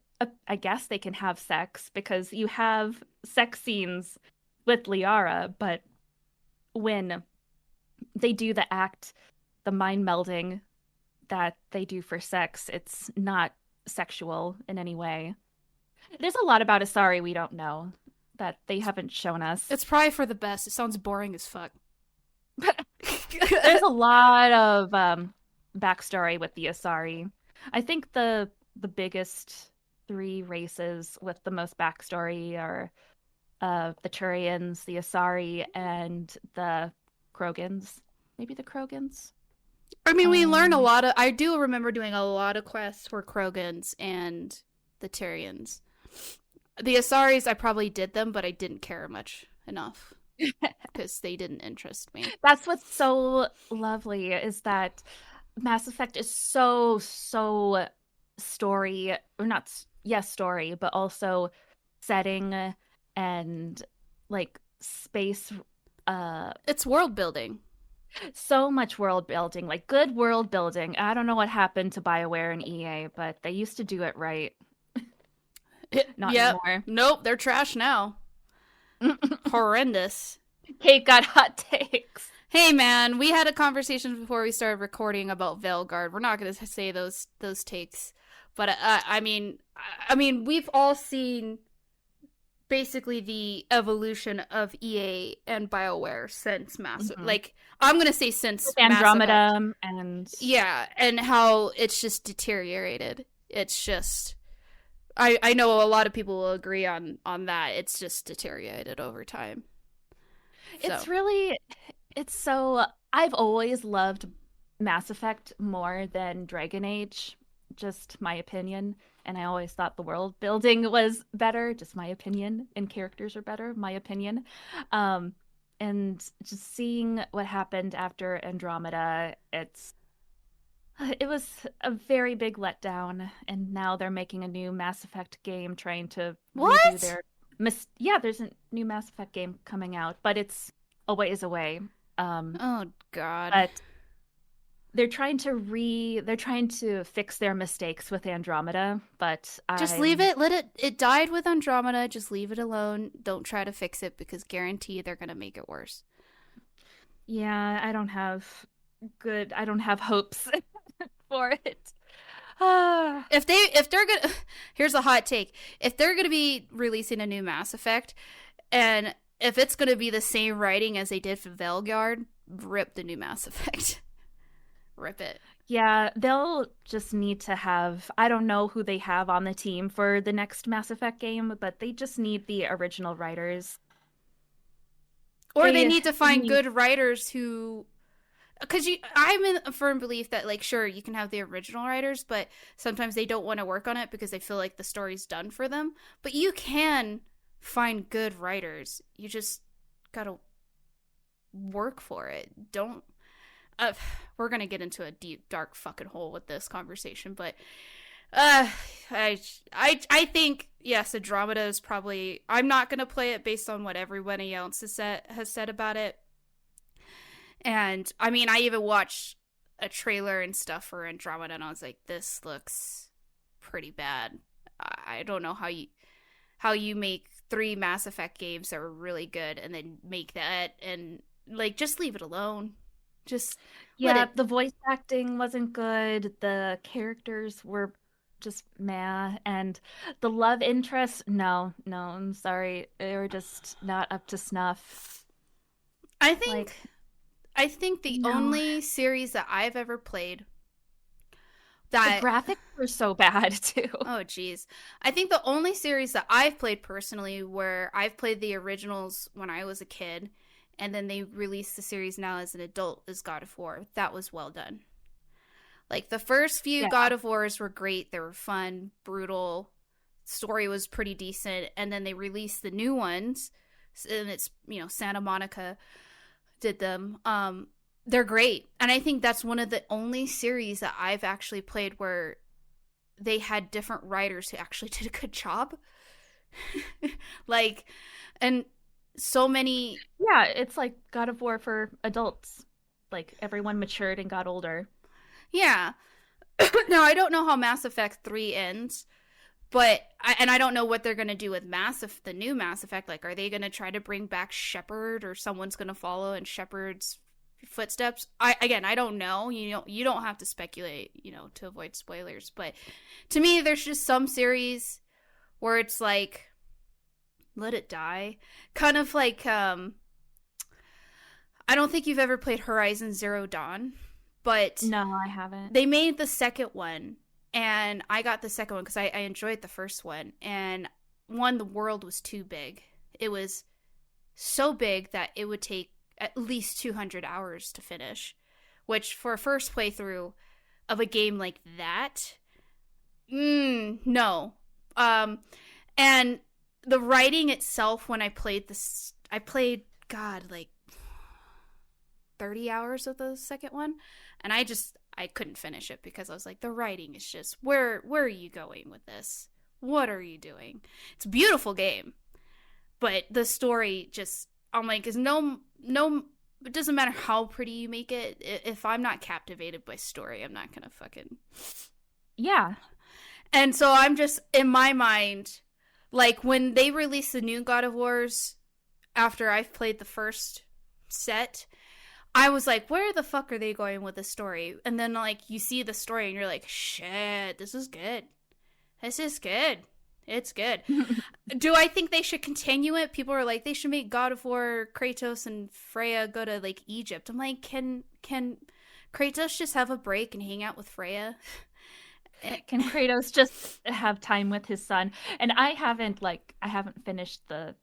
[SPEAKER 1] I guess they can have sex because you have sex scenes with Liara, but when they do the act, the mind melding that they do for sex, it's not sexual in any way. There's a lot about Asari we don't know that they haven't shown us.
[SPEAKER 2] It's probably for the best. It sounds boring as fuck.
[SPEAKER 1] There's a lot of backstory with the Asari. I think the biggest three races with the most backstory are the Turians, the Asari, and the Krogans. Maybe the Krogans.
[SPEAKER 2] I mean, we learn a
[SPEAKER 1] Um,
[SPEAKER 2] lot of. I do remember doing a lot of quests for Krogans and the Tyrians. The Asaris, I probably did them, but I didn't care much enough because they didn't interest me.
[SPEAKER 1] that's what's so lovely is that Mass Effect is so story or not yes story but also setting and like space
[SPEAKER 2] It's world building.
[SPEAKER 1] so much world building, like good world building. I don't know what happened to BioWare and EA, but they used to do it right. Not
[SPEAKER 2] Yep.
[SPEAKER 1] anymore.
[SPEAKER 2] Nope, they're trash now. Horrendous.
[SPEAKER 1] Kate got hot takes.
[SPEAKER 2] Hey man, we had a conversation before we started recording about Veilguard. We're not going to say those takes, but I mean, we've all seen basically the evolution of EA and BioWare since Mass.
[SPEAKER 1] Mhm.
[SPEAKER 2] Like I'm going to say since
[SPEAKER 1] With
[SPEAKER 2] Mass Effect.
[SPEAKER 1] Andromeda and
[SPEAKER 2] Yeah, and how it's just deteriorated. It's just I know a lot of people will agree on that. It's just deteriorated over time. So,
[SPEAKER 1] it's really it's so I've always loved Mass Effect more than Dragon Age, just my opinion. And I always thought the world building was better, just my opinion, and characters are better, my opinion. Um, and just seeing what happened after Andromeda, it was a very big letdown. And now they're making a new Mass Effect game, trying to redo
[SPEAKER 2] what?
[SPEAKER 1] their yeah, there's a new Mass Effect game coming out, but it's a ways away. Um,
[SPEAKER 2] Oh god.
[SPEAKER 1] but they're trying to fix their mistakes with Andromeda, but
[SPEAKER 2] Just leave
[SPEAKER 1] I'm
[SPEAKER 2] it. Let it died with Andromeda. Just leave it alone. Don't try to fix it because guarantee they're going to make it worse.
[SPEAKER 1] yeah, I don't have hopes for it. Ah,
[SPEAKER 2] If they're going to here's a hot take. If they're going to be releasing a new Mass Effect and if it's going to be the same writing as they did for Veilguard, rip the new Mass Effect. Rip it.
[SPEAKER 1] yeah, they'll just need to have I don't know who they have on the team for the next Mass Effect game, but they just need the original writers.
[SPEAKER 2] Or they need to
[SPEAKER 1] They
[SPEAKER 2] find
[SPEAKER 1] need
[SPEAKER 2] good writers who because I'm in a firm belief that like sure you can have the original writers but sometimes they don't want to work on it because they feel like the story's done for them, but you can find good writers, you just gotta work for it. Don't uh, we're gonna get into a deep dark fucking hole with this conversation, but uh I think yes, Andromeda is probably, I'm not gonna play it based on what everybody else has said about it. And I mean, I even watched a trailer and stuff for Andromeda, and I was like, "This looks pretty bad." I don't know how you make three Mass Effect games that are really good, and then make that and like just leave it alone. Just let
[SPEAKER 1] yeah,
[SPEAKER 2] it.
[SPEAKER 1] the voice acting wasn't good. The characters were just meh. And the love interest, no, I'm sorry. They were just not up to snuff.
[SPEAKER 2] I think
[SPEAKER 1] Like,
[SPEAKER 2] I think the
[SPEAKER 1] no.
[SPEAKER 2] only series that I've ever played
[SPEAKER 1] The
[SPEAKER 2] that
[SPEAKER 1] graphics were so bad too.
[SPEAKER 2] oh geez. I think the only series that I've played personally where I've played the originals when I was a kid and then they released the series now as an adult is God of War. That was well done. Like the first few
[SPEAKER 1] Yeah.
[SPEAKER 2] God of Wars were great. They were fun, brutal. Story was pretty decent, and then they released the new ones, and it's Santa Monica did them. They're great, and I think that's one of the only series that I've actually played where they had different writers who actually did a good job. Like, and so many.
[SPEAKER 1] Yeah, it's like God of War for adults. Like everyone matured and got older.
[SPEAKER 2] Yeah. Now I don't know how Mass Effect 3 ends. But I don't know what they're gonna do with the new Mass Effect. Like, are they gonna try to bring back Shepard, or someone's gonna follow in Shepard's footsteps? I don't know. You don't have to speculate, to avoid spoilers. But to me, there's just some series where it's like, let it die, kind of like I don't think you've ever played Horizon Zero Dawn, but
[SPEAKER 1] No, I haven't.
[SPEAKER 2] they made the second one. And I got the second one because I enjoyed the first one. And one, the world was too big. It was so big that it would take at least 200 hours to finish. Which, for a first playthrough of a game like that, no. And the writing itself, when I played this, God, like 30 hours of the second one. And I couldn't finish it because I was like, the writing is just, where are you going with this? What are you doing? It's a beautiful game, but the story just, I'm like, is no, it doesn't matter how pretty you make it. If I'm not captivated by story, I'm not gonna fucking.
[SPEAKER 1] Yeah.
[SPEAKER 2] And so I'm just, in my mind, like when they release the new God of Wars after I've played the first set, I was like, where the fuck are they going with the story? And then, like, you see the story and you're like, shit, this is good. This is good. It's good. Do I think they should continue it? People are like, they should make God of War, Kratos, and Freya go to, like, Egypt. I'm like, can Kratos just have a break and hang out with Freya?
[SPEAKER 1] Can Kratos just have time with his son? And I haven't finished the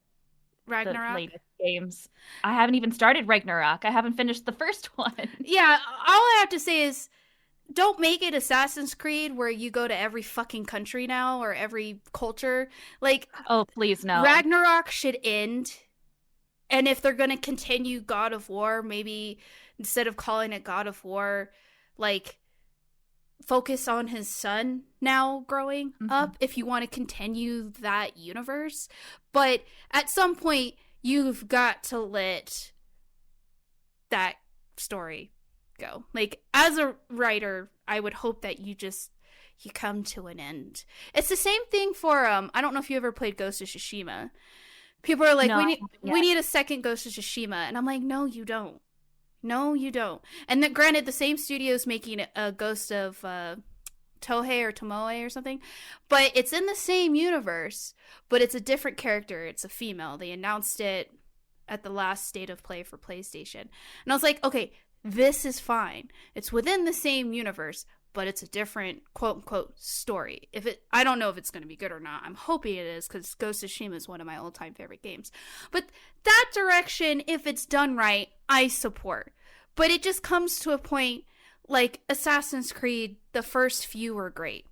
[SPEAKER 2] Ragnarok?
[SPEAKER 1] latest games. I haven't even started Ragnarok. I haven't finished the first one.
[SPEAKER 2] Yeah, all I have to say is, don't make it Assassin's Creed where you go to every fucking country now or every culture. Like,
[SPEAKER 1] Oh, please no.
[SPEAKER 2] Ragnarok should end. And if they're going to continue God of War, maybe instead of calling it God of War, like, focus on his son now growing up if you want to continue that universe. But at some point, you've got to let that story go. Like, as a writer, I would hope that you come to an end. It's the same thing for I don't know if you ever played Ghost of Tsushima. People are like,
[SPEAKER 1] No,
[SPEAKER 2] we need a second Ghost of Tsushima, and I'm like, no, you don't. No, you don't. And then, granted, the same studio's making a Ghost of Tohei or Tomoe or something, but it's in the same universe, but it's a different character. It's a female. They announced it at the last State of Play for PlayStation. And I was like, okay, this is fine. It's within the same universe, but it's a different quote-unquote story. I don't know if it's going to be good or not. I'm hoping it is, because Ghost of Tsushima is one of my all-time favorite games. But that direction, if it's done right, I support. But it just comes to a point, like Assassin's Creed, the first few were great.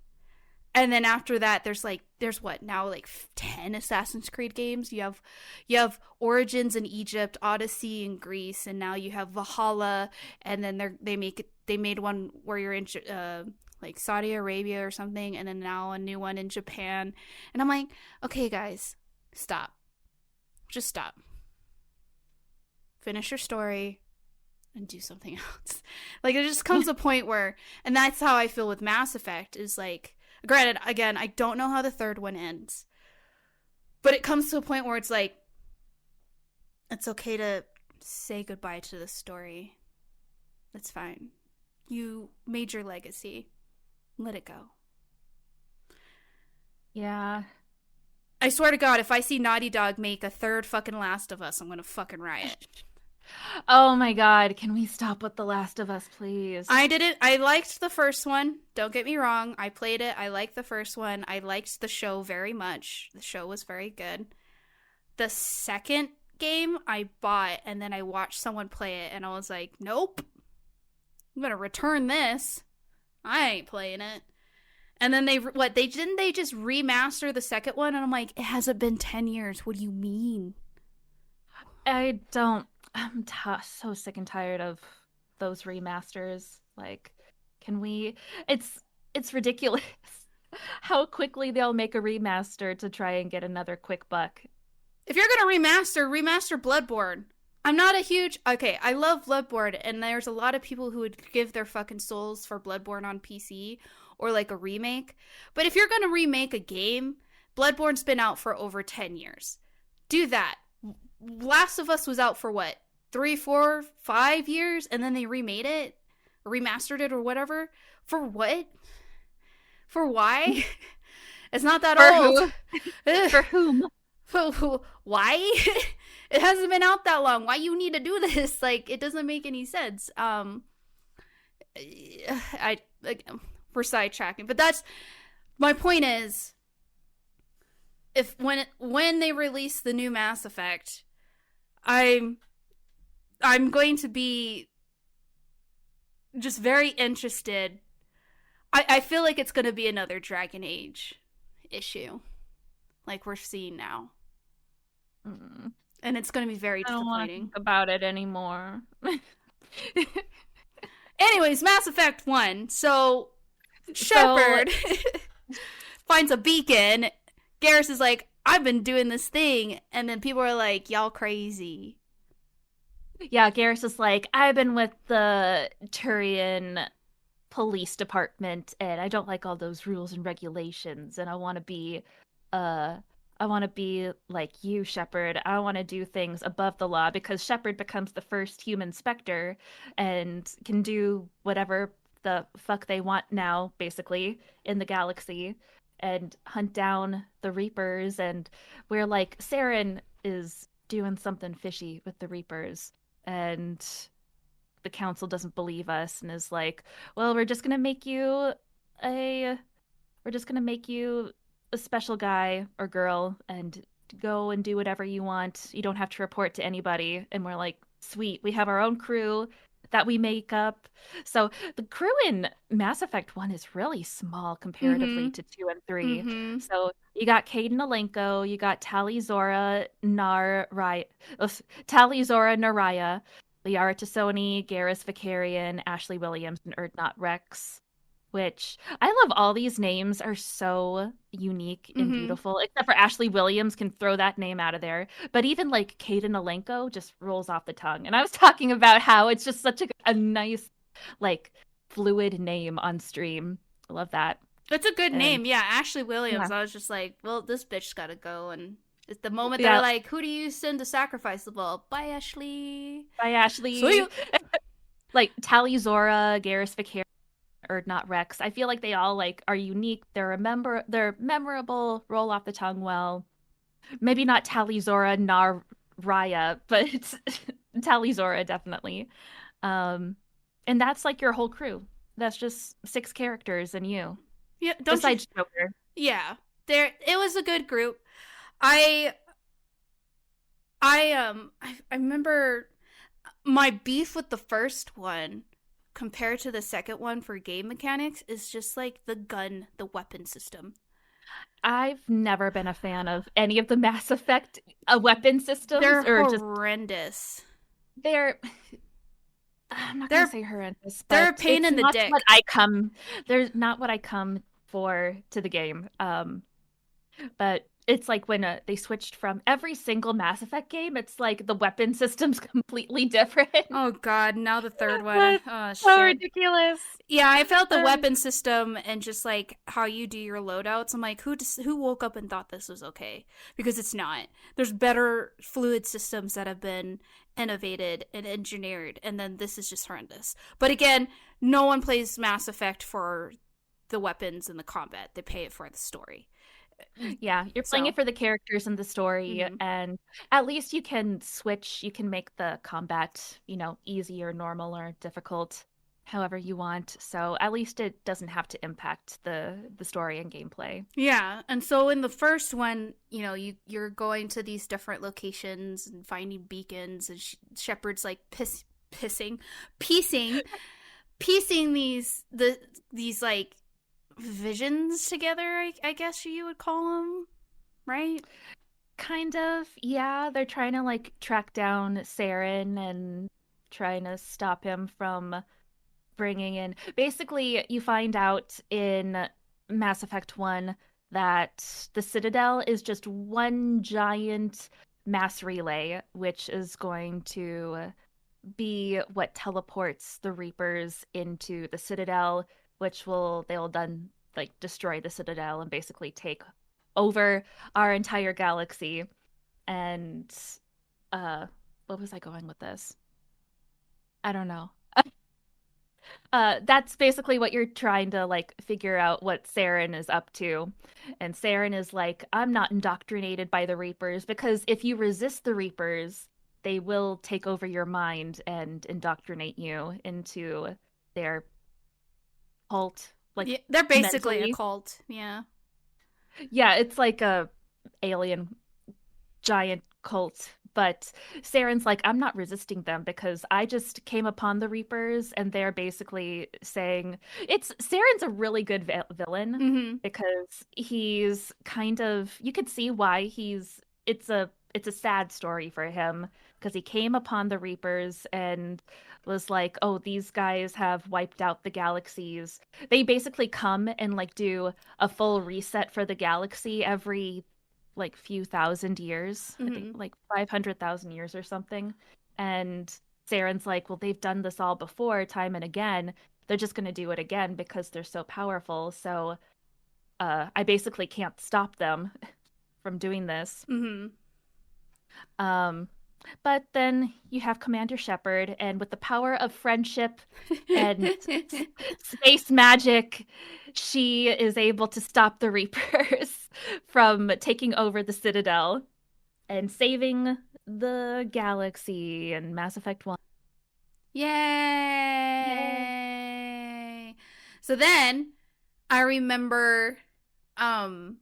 [SPEAKER 2] And then after that, there's what now, like 10 Assassin's Creed games. You have Origins in Egypt, Odyssey in Greece, and now you have Valhalla. And then they made one where you're in like Saudi Arabia or something, and then now a new one in Japan. And I'm like, okay, guys, stop. Just stop. Finish your story and do something else. Like, it just comes to a point where, and that's how I feel with Mass Effect, is like, granted, again, I don't know how the third one ends, but it comes to a point where it's like, it's okay to say goodbye to the story. That's fine. You made your legacy. Let it go.
[SPEAKER 1] Yeah.
[SPEAKER 2] I swear to God, if I see Naughty Dog make a third fucking Last of Us, I'm gonna fucking riot.
[SPEAKER 1] Oh my God, can we stop with The Last of Us, please?
[SPEAKER 2] I didn't. I liked the first one. Don't get me wrong. I played it. I liked the first one. I liked the show very much. The show was very good. The second game I bought and then I watched someone play it and I was like, nope, I'm gonna return this. I ain't playing it. And then they just remaster the second one and I'm like, it hasn't been 10 years. What do you mean?
[SPEAKER 1] I don't. So sick and tired of those remasters. Like, can we? It's ridiculous how quickly they'll make a remaster to try and get another quick buck.
[SPEAKER 2] If you're gonna remaster Bloodborne. I'm not a huge okay. I love Bloodborne, and there's a lot of people who would give their fucking souls for Bloodborne on PC or like a remake. But if you're gonna remake a game, Bloodborne's been out for over 10 years. Do that. Last of Us was out for what? 3, 4, 5 years, and then they remade it, or remastered it, or whatever. For what? For why? It's not that
[SPEAKER 1] For
[SPEAKER 2] old.
[SPEAKER 1] who? For whom?
[SPEAKER 2] Why? It hasn't been out that long. Why you need to do this? Like, it doesn't make any sense. We're sidetracking, but that's my point. Is if when they release the new Mass Effect, I'm going to be just very interested. I feel like it's going to be another Dragon Age issue, like we're seeing now.
[SPEAKER 1] Mm.
[SPEAKER 2] And it's going to be very
[SPEAKER 1] I don't want to
[SPEAKER 2] disappointing.
[SPEAKER 1] think about it anymore.
[SPEAKER 2] Anyways, Mass Effect 1. So, Shepard finds a beacon. Garrus is like, I've been doing this thing. And then people are like, y'all crazy.
[SPEAKER 1] Yeah, Garrus is like, I've been with the Turian police department and I don't like all those rules and regulations and I want to be like you, Shepard. I want to do things above the law because Shepard becomes the first human Spectre and can do whatever the fuck they want now, basically, in the galaxy and hunt down the Reapers. And we're like, Saren is doing something fishy with the Reapers. And the council doesn't believe us and is like, well, we're just going to make you a special guy or girl and go and do whatever you want. You don't have to report to anybody. And we're like, sweet, we have our own crew that we make up. So the crew in Mass Effect 1 is really small comparatively to 2 and 3. So you got Caden Alenko, you got Talizora Naraya, Liara Tassoni, Garrus Vakarian, Ashley Williams, and Erdnot Rex. Which I love. All these names are so unique and beautiful, except for Ashley Williams can throw that name out of there. But even like Caden Alenko just rolls off the tongue. And I was talking about how it's just such a nice, like, fluid name on stream. I love that.
[SPEAKER 2] It's a good name. Yeah, Ashley Williams. Yeah. I was just like, well, this bitch's gotta go. And it's the moment they're like, who do you send to sacrifice the ball? Bye, Ashley.
[SPEAKER 1] Bye, Ashley. Like, Talizora, Garrus Vakarian, or not Rex. I feel like they all like are unique. They're memorable, roll off the tongue well. Maybe not Talizora Naraya, but it's Talizora definitely. And that's like your whole crew. That's just 6 characters and you.
[SPEAKER 2] Yeah,
[SPEAKER 1] besides Joker.
[SPEAKER 2] Yeah. It was a good group. I remember my beef with the first one compared to the second one for game mechanics is just like the weapon system.
[SPEAKER 1] I've never been a fan of any of the Mass Effect weapon systems.
[SPEAKER 2] They're horrendous.
[SPEAKER 1] I'm not going to say horrendous, but
[SPEAKER 2] they're a pain in the dick.
[SPEAKER 1] They're not what I come for to the game. But it's like when they switched from every single Mass Effect game, it's like the weapon system's completely different.
[SPEAKER 2] Oh god, now the third one. Oh,
[SPEAKER 1] so shit. Ridiculous.
[SPEAKER 2] Yeah, I felt the weapon system and just like how you do your loadouts. I'm like, who woke up and thought this was okay? Because it's not. There's better fluid systems that have been innovated and engineered, and then this is just horrendous. But again, no one plays Mass Effect for the weapons and the combat. They pay it for the story.
[SPEAKER 1] Yeah, you're playing it
[SPEAKER 2] So,
[SPEAKER 1] for the characters and the story,
[SPEAKER 2] mhm.
[SPEAKER 1] and at least you can switch, you can make the combat, easy or normal or difficult, however you want. So at least it doesn't have to impact the story and gameplay.
[SPEAKER 2] Yeah, and so in the first one, you're going to these different locations and finding beacons, and Shepard's like pissing, piecing, piecing these like visions together. I guess you would call them, right?
[SPEAKER 1] Kind of, yeah, they're trying to like track down Saren and trying to stop him from bringing in. Basically, you find out in Mass Effect 1 that the Citadel is just one giant mass relay, which is going to be what teleports the Reapers into the Citadel, which they'll then like destroy the Citadel and basically take over our entire galaxy. And uh what was I going with this? I don't know. That's basically what you're trying to like figure out what Saren is up to. And Saren is like, I'm not indoctrinated by the Reapers because if you resist the Reapers, they will take over your mind and indoctrinate you into their cult, like
[SPEAKER 2] Yeah, they're basically a
[SPEAKER 1] mentally.
[SPEAKER 2] cult. Yeah.
[SPEAKER 1] Yeah, it's like a alien giant cult. But Saren's like, I'm not resisting them because I just came upon the Reapers and they're basically saying Saren's a really good villain
[SPEAKER 2] Mm-hmm.
[SPEAKER 1] because he's kind of you could see why it's a sad story for him because he came upon the Reapers and was like, oh, these guys have wiped out the galaxies. They basically come and like do a full reset for the galaxy every like few thousand years. I think
[SPEAKER 2] Mm-hmm.
[SPEAKER 1] like 500,000 years or something. And Saren's like, well, they've done this all before, time and again. They're just going to do it again because they're so powerful. So I basically can't stop them from doing this.
[SPEAKER 2] Mm-hmm.
[SPEAKER 1] Um, but then you have Commander Shepard, and with the power of friendship and space magic, she is able to stop the Reapers from taking over the Citadel and saving the galaxy in Mass Effect 1. Yay.
[SPEAKER 2] Yay! So then I remember um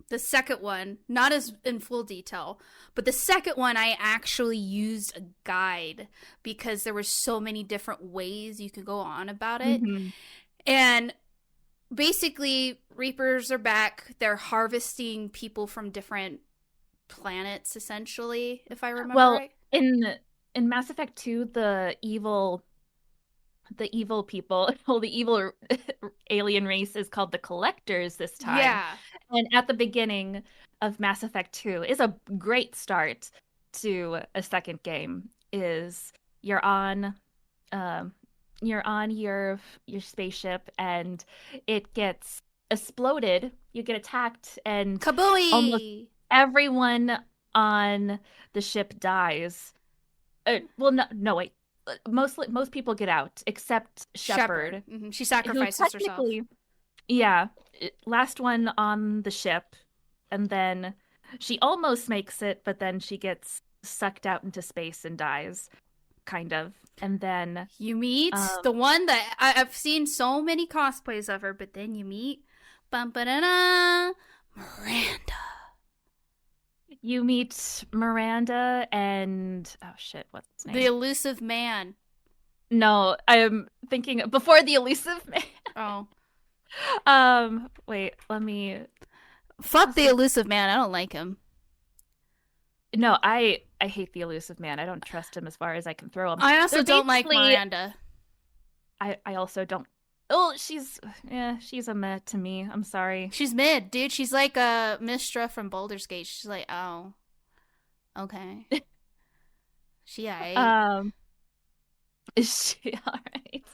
[SPEAKER 2] the second one, not as in full detail, but the second one I actually used a guide because there were so many different ways you could go on about it.
[SPEAKER 1] Hmm.
[SPEAKER 2] And basically, Reapers are back. They're harvesting people from different planets, essentially, if I remember
[SPEAKER 1] Well,
[SPEAKER 2] right.
[SPEAKER 1] in Mass Effect 2, the evil people, well, the evil alien race is called the Collectors this time.
[SPEAKER 2] Yeah.
[SPEAKER 1] And at the beginning of Mass Effect 2 is a great start to a second game. Is you're on um you're on your spaceship and it gets exploded, you get attacked and almost
[SPEAKER 2] Kabooey!
[SPEAKER 1] everyone on the ship dies. Well, no, no, wait. Most people get out except
[SPEAKER 2] Shepard.
[SPEAKER 1] Shepard,
[SPEAKER 2] Hmm. She
[SPEAKER 1] who
[SPEAKER 2] sacrifices herself.
[SPEAKER 1] technically, yeah, last one on the ship, and then she almost makes it, but then she gets sucked out into space and dies, kind of. And then
[SPEAKER 2] You meet
[SPEAKER 1] um,
[SPEAKER 2] the one that I've seen so many cosplays of her, but then you meet bum ba da Miranda.
[SPEAKER 1] you meet Miranda and oh shit, what's his
[SPEAKER 2] The
[SPEAKER 1] name?
[SPEAKER 2] elusive man.
[SPEAKER 1] No, I'm thinking before the elusive man.
[SPEAKER 2] Oh.
[SPEAKER 1] Wait, let me.
[SPEAKER 2] Fuck
[SPEAKER 1] What's
[SPEAKER 2] the
[SPEAKER 1] his
[SPEAKER 2] elusive man. I don't like him.
[SPEAKER 1] No, I hate the elusive man. I don't trust him as far as I can throw him.
[SPEAKER 2] I also
[SPEAKER 1] They're
[SPEAKER 2] don't like
[SPEAKER 1] basically
[SPEAKER 2] Miranda.
[SPEAKER 1] I also don't. Oh, she's a meh to me. I'm sorry.
[SPEAKER 2] She's mid, dude. She's like a Mistra from Baldur's Gate. She's like, oh, okay. She aight.
[SPEAKER 1] Um, is she all right?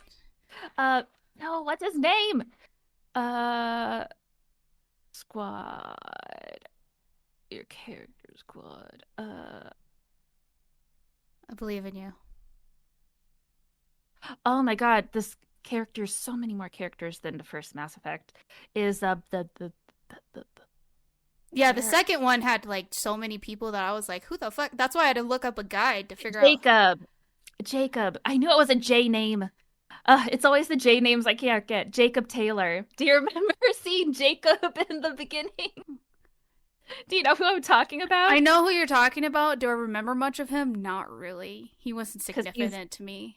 [SPEAKER 1] Uh, no, what's his name? Uh, Squad. Your character squad.
[SPEAKER 2] I believe in you.
[SPEAKER 1] Oh my God, this character, so many more characters than the first Mass Effect, is the
[SPEAKER 2] Yeah, the
[SPEAKER 1] Where
[SPEAKER 2] second one had like so many people that I was like, who the fuck? That's why I had to look up a guide to figure out.
[SPEAKER 1] Jacob. Jacob. I knew it was a J name. It's always the J names I can't get. Jacob Taylor. Do you remember seeing Jacob in the beginning? Do you know who I'm talking
[SPEAKER 2] I
[SPEAKER 1] about?
[SPEAKER 2] know who you're talking about. Do I remember much of him? Not really. He wasn't
[SPEAKER 1] Because
[SPEAKER 2] significant to me.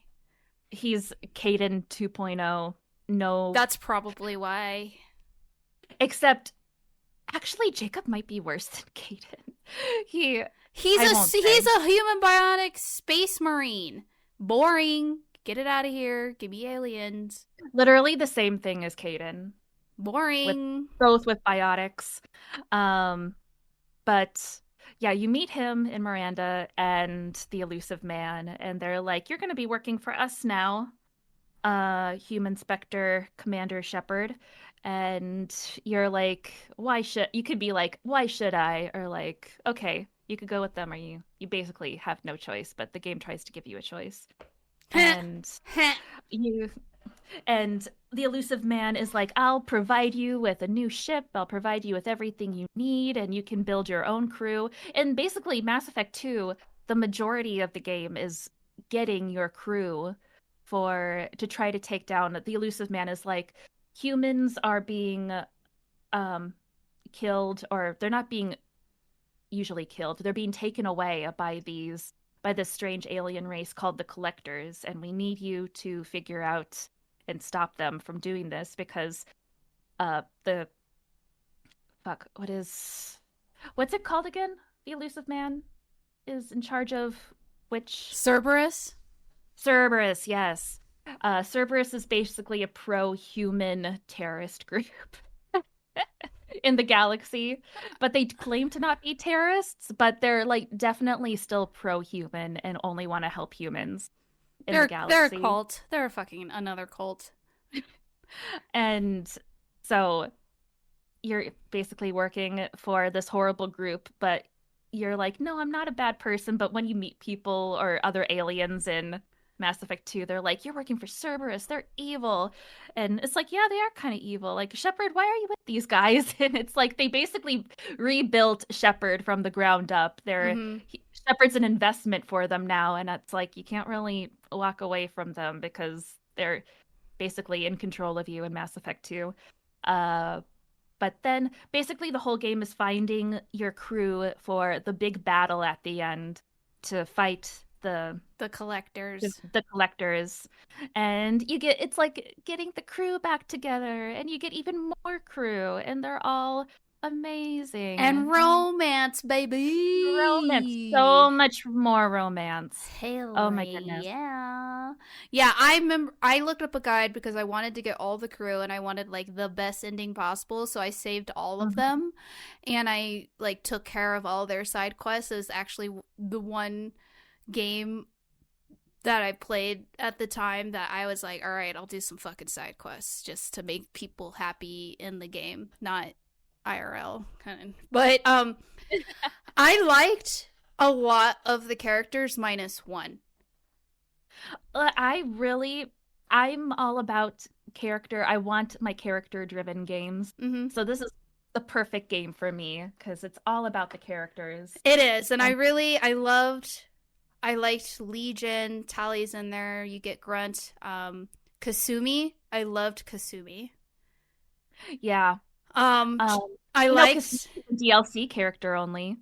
[SPEAKER 1] he's Caden 2.0. No,
[SPEAKER 2] That's probably why.
[SPEAKER 1] except actually Jacob might be worse than Caden. He
[SPEAKER 2] He's
[SPEAKER 1] I
[SPEAKER 2] a
[SPEAKER 1] won't
[SPEAKER 2] he's
[SPEAKER 1] say.
[SPEAKER 2] a human bionic space marine. Boring. Get it out of here. Give me aliens.
[SPEAKER 1] Literally the same thing as Caden with
[SPEAKER 2] Boring.
[SPEAKER 1] both with biotics. Um but yeah, you meet him and Miranda and the elusive man, and they're like, "You're going to be working for us now, Human Spectre Commander Shepard." And you're like, "Why should?" You could be like, "Why should I?" Or like, "Okay, you could go with them," or you basically have no choice, but the game tries to give you a choice. And you and the elusive man is like, "I'll provide you with a new ship. I'll provide you with everything you need, and you can build your own crew." And basically, Mass Effect 2, the majority of the game is getting your crew to try to take down. The elusive man is like, humans are being um, killed, or they're not being usually killed. They're being taken away by this strange alien race called the Collectors, and we need you to figure out and stop them from doing this because the fuck what's it called again? The elusive man is in charge of which
[SPEAKER 2] Cerberus.
[SPEAKER 1] Cerberus, yes. Cerberus is basically a pro-human terrorist group in the galaxy, but they claim to not be terrorists, but they're like definitely still pro-human and only want to help humans in the
[SPEAKER 2] They're a
[SPEAKER 1] galaxy.
[SPEAKER 2] cult. They're fucking another cult.
[SPEAKER 1] And so you're basically working for this horrible group, but you're like, "No, I'm not a bad person." But when you meet people or other aliens in Mass Effect 2, they're like, "You're working for Cerberus. They're evil." And it's like, yeah, they are kind of evil. Like, Shepard, why are you with these guys? And it's like they basically rebuilt Shepard from the ground up.
[SPEAKER 2] Mm-hmm.
[SPEAKER 1] Shepard's an investment for them now, and it's like you can't really walk away from them because they're basically in control of you in Mass Effect 2. Uh, but then basically the whole game is finding your crew for the big battle at the end to fight
[SPEAKER 2] The collectors.
[SPEAKER 1] the collectors. And it's like getting the crew back together, and you get even more crew, and they're all amazing.
[SPEAKER 2] And romance,
[SPEAKER 1] Romance,
[SPEAKER 2] baby.
[SPEAKER 1] so much more romance. Oh
[SPEAKER 2] Hell
[SPEAKER 1] my goodness.
[SPEAKER 2] yeah. Yeah, I remember I looked up a guide because I wanted to get all the crew and I wanted like the best ending possible, so I saved all of
[SPEAKER 1] Mhm.
[SPEAKER 2] them and I like took care of all their side quests. It was actually the one game that I played at the time that I was like, all right, I'll do some fucking side quests just to make people happy in the game, not IRL kind of. But I liked a lot of the characters minus one.
[SPEAKER 1] I'm all about character. I want my character driven games.
[SPEAKER 2] Mm-hmm.
[SPEAKER 1] So this is the perfect game for me because it's all about the characters.
[SPEAKER 2] It is, and
[SPEAKER 1] And
[SPEAKER 2] I liked Legion. Tally's in there. You get Grunt. Kasumi. I loved Kasumi.
[SPEAKER 1] yeah,
[SPEAKER 2] Um,
[SPEAKER 1] um,
[SPEAKER 2] I
[SPEAKER 1] because
[SPEAKER 2] liked.
[SPEAKER 1] it's a DLC character only.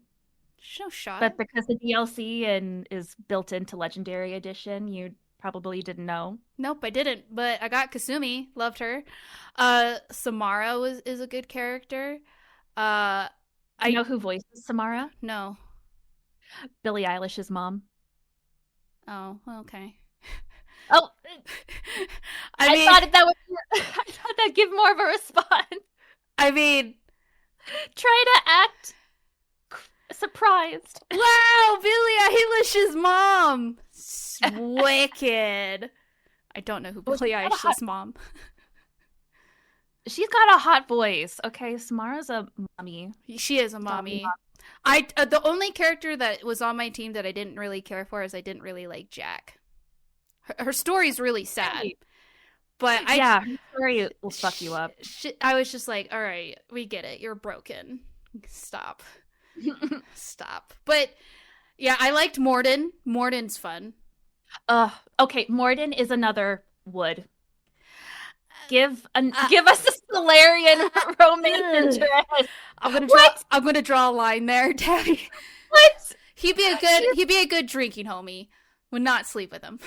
[SPEAKER 2] No shot.
[SPEAKER 1] But because the DLC is built into Legendary Edition, you probably didn't know.
[SPEAKER 2] Nope, I didn't. But I got Kasumi. Loved her. Samara is a good character. Uh,
[SPEAKER 1] You
[SPEAKER 2] I
[SPEAKER 1] know who voices Samara?
[SPEAKER 2] no.
[SPEAKER 1] Billie Eilish's mom.
[SPEAKER 2] Oh, okay.
[SPEAKER 1] Oh,
[SPEAKER 2] I
[SPEAKER 1] I
[SPEAKER 2] mean,
[SPEAKER 1] thought that would. I thought that'd give more of a response.
[SPEAKER 2] I mean,
[SPEAKER 1] Try to act surprised.
[SPEAKER 2] wow, Billie Eilish's mom. Wicked. I don't know who
[SPEAKER 1] Well,
[SPEAKER 2] Billie Eilish's mom.
[SPEAKER 1] she's got a hot voice. Okay, Samara's a mommy.
[SPEAKER 2] She is a mommy. I the only character that was on my team that I didn't really care for is I didn't really like Jack. Her story's really sad, But
[SPEAKER 1] Yeah, her story will fuck you up.
[SPEAKER 2] I was just like, all right, we get it. You're broken. Stop. Stop. But yeah, I liked Morden. Morden's fun.
[SPEAKER 1] Okay, Morden is another wood.
[SPEAKER 2] Uh,
[SPEAKER 1] Give us a Solarian romance
[SPEAKER 2] uh,
[SPEAKER 1] interest.
[SPEAKER 2] I'm
[SPEAKER 1] What?
[SPEAKER 2] gonna draw a line there, Tabby.
[SPEAKER 1] What?
[SPEAKER 2] He'd be a good drinking homie. Would not sleep with him.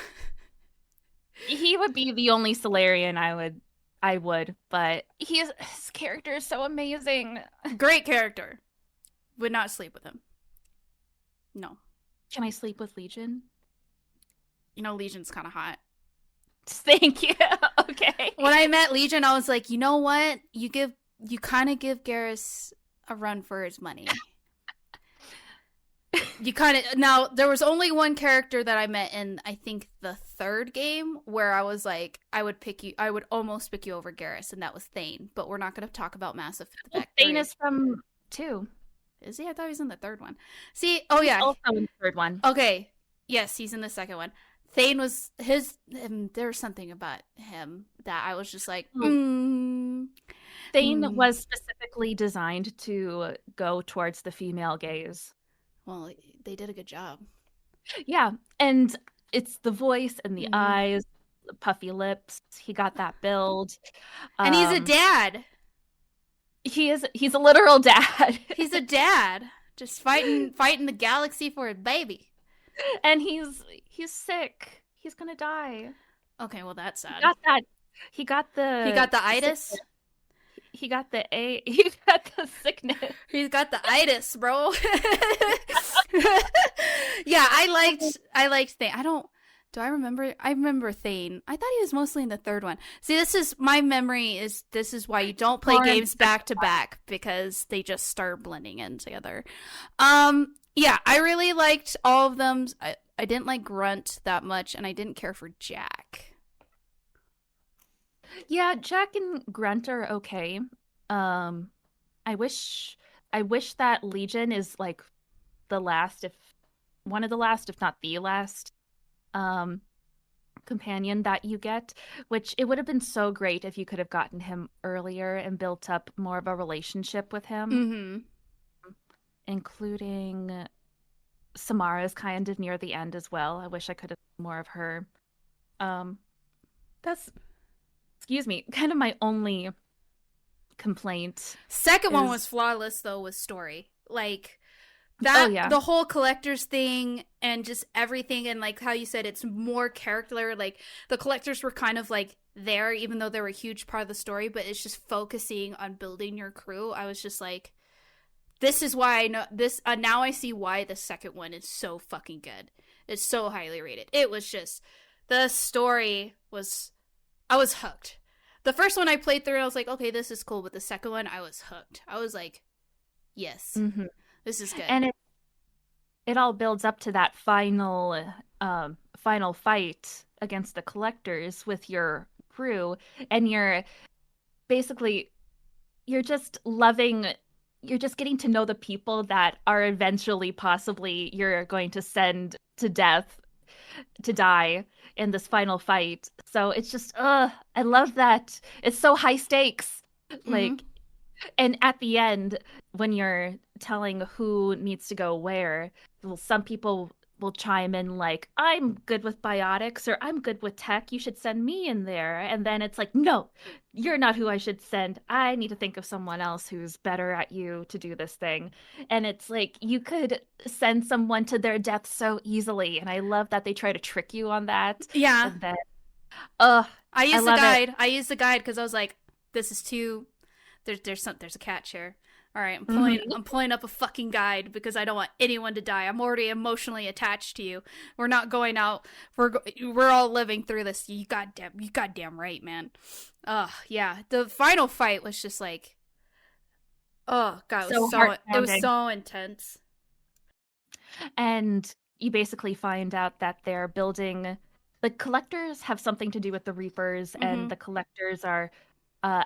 [SPEAKER 1] He would be the only Solarian I would, but his character is so amazing.
[SPEAKER 2] Great character. Would not sleep with him. No.
[SPEAKER 1] Can I sleep with Legion?
[SPEAKER 2] You know, Legion's kind of hot.
[SPEAKER 1] Thank you. Okay.
[SPEAKER 2] When I met Legion, I was like, you know what? You kind of give Garrus a run for his money. You kind of now there was only one character that I met in I think the third game where I was like I would almost pick you over Garrus, and that was Thane. But we're not going to talk about Mass Effect 3.
[SPEAKER 1] Thane is from 2.
[SPEAKER 2] Is he? I thought he was in the third one. See, oh yeah,
[SPEAKER 1] he's also in the third one.
[SPEAKER 2] Okay, yes, he's in the second one. Thane was there was something about him that I was just like,
[SPEAKER 1] Thane was specifically designed to go towards the female gaze.
[SPEAKER 2] Well, they did a good job.
[SPEAKER 1] Yeah, and it's the voice and the eyes, the puffy lips. He got that build.
[SPEAKER 2] And he's a dad.
[SPEAKER 1] He's a literal dad.
[SPEAKER 2] He's a dad. Just fighting the galaxy for a baby.
[SPEAKER 1] And he's sick. He's gonna die.
[SPEAKER 2] Okay, well that's sad.
[SPEAKER 1] He got the
[SPEAKER 2] itis.
[SPEAKER 1] He got the sickness.
[SPEAKER 2] He's got the itis, bro. Yeah, I liked Thane. I remember Thane. I thought he was mostly in the third one. See, this is why you don't play games back to back, because they just start blending in together. Yeah, I really liked all of them. I didn't like Grunt that much, and I didn't care for Jack.
[SPEAKER 1] Yeah, Jack and Grunt are okay. I wish that Legion is like one of the last, if not the last, companion that you get, which it would have been so great if you could have gotten him earlier and built up more of a relationship with him, including Samara's kind of near the end as well. I wish I could have more of her. That's, excuse me, kind of my only complaint.
[SPEAKER 2] Second one was flawless though, with story. Like that, the whole collectors thing and just everything, and like how you said it's more character. Like the collectors were kind of like there, even though they were a huge part of the story, but it's just focusing on building your crew. I was just like, this is why I know this. Now I see why the second one is so fucking good. It's so highly rated. It was just, the story was, I was hooked. The first one I played through, I was like, okay, this is cool. But the second one, I was hooked. I was like, yes, this is good.
[SPEAKER 1] And it all builds up to that final fight against the collectors with your crew, and you're just getting to know the people that are eventually possibly you're going to send to death to die in this final fight. So it's just I love that. It's so high stakes. Like, and at the end when you're telling who needs to go where, well, some people will chime in like, I'm good with biotics, or I'm good with tech, you should send me in there. And then it's like, no, you're not who I should send. I need to think of someone else who's better at you to do this thing. And it's like, you could send someone to their death so easily. And I love that they try to trick you on that.
[SPEAKER 2] Yeah.
[SPEAKER 1] And then,
[SPEAKER 2] I used the guide. I used the guide because I was like, this is too, there's a catch here. All right, I'm pulling up a fucking guide because I don't want anyone to die. I'm already emotionally attached to you. We're not going out. We're all living through this. You goddamn right, man. Yeah. The final fight was just like, oh god, it was so intense.
[SPEAKER 1] And you basically find out that they're building, the collectors have something to do with the Reapers, and the collectors are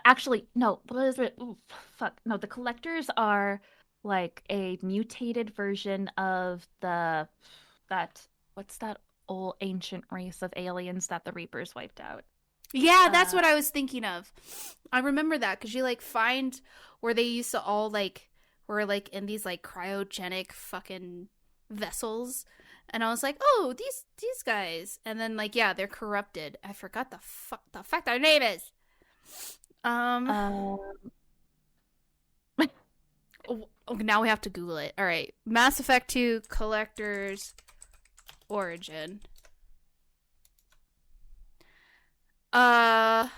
[SPEAKER 1] actually, no, what is it? Ooh, fuck. No, the collectors are like a mutated version of what's that old ancient race of aliens that the Reapers wiped out?
[SPEAKER 2] Yeah, that's
[SPEAKER 1] Uh,
[SPEAKER 2] what I was thinking of. I remember that because you like find where they used to all like were like in these like cryogenic fucking vessels, and I was like, oh, these guys, and then like yeah, they're corrupted. I forgot the fuck their name is. Um,
[SPEAKER 1] uh,
[SPEAKER 2] now we have to Google it. All right, Mass Effect 2 Collector's Origin. Uh,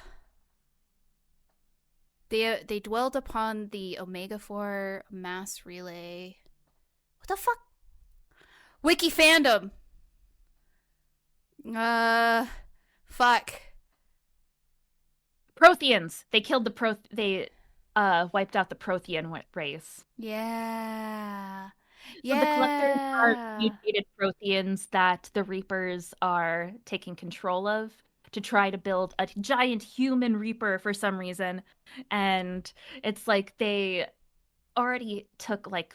[SPEAKER 2] they dwelled upon the Omega 4 mass relay. What the fuck? Wiki fandom. Uh, fuck.
[SPEAKER 1] Protheans. They killed the They wiped out the Prothean race.
[SPEAKER 2] Yeah.
[SPEAKER 1] So the collectors are
[SPEAKER 2] Yeah.
[SPEAKER 1] mutated Protheans that the Reapers are taking control of to try to build a giant human Reaper for some reason. And it's like they already took like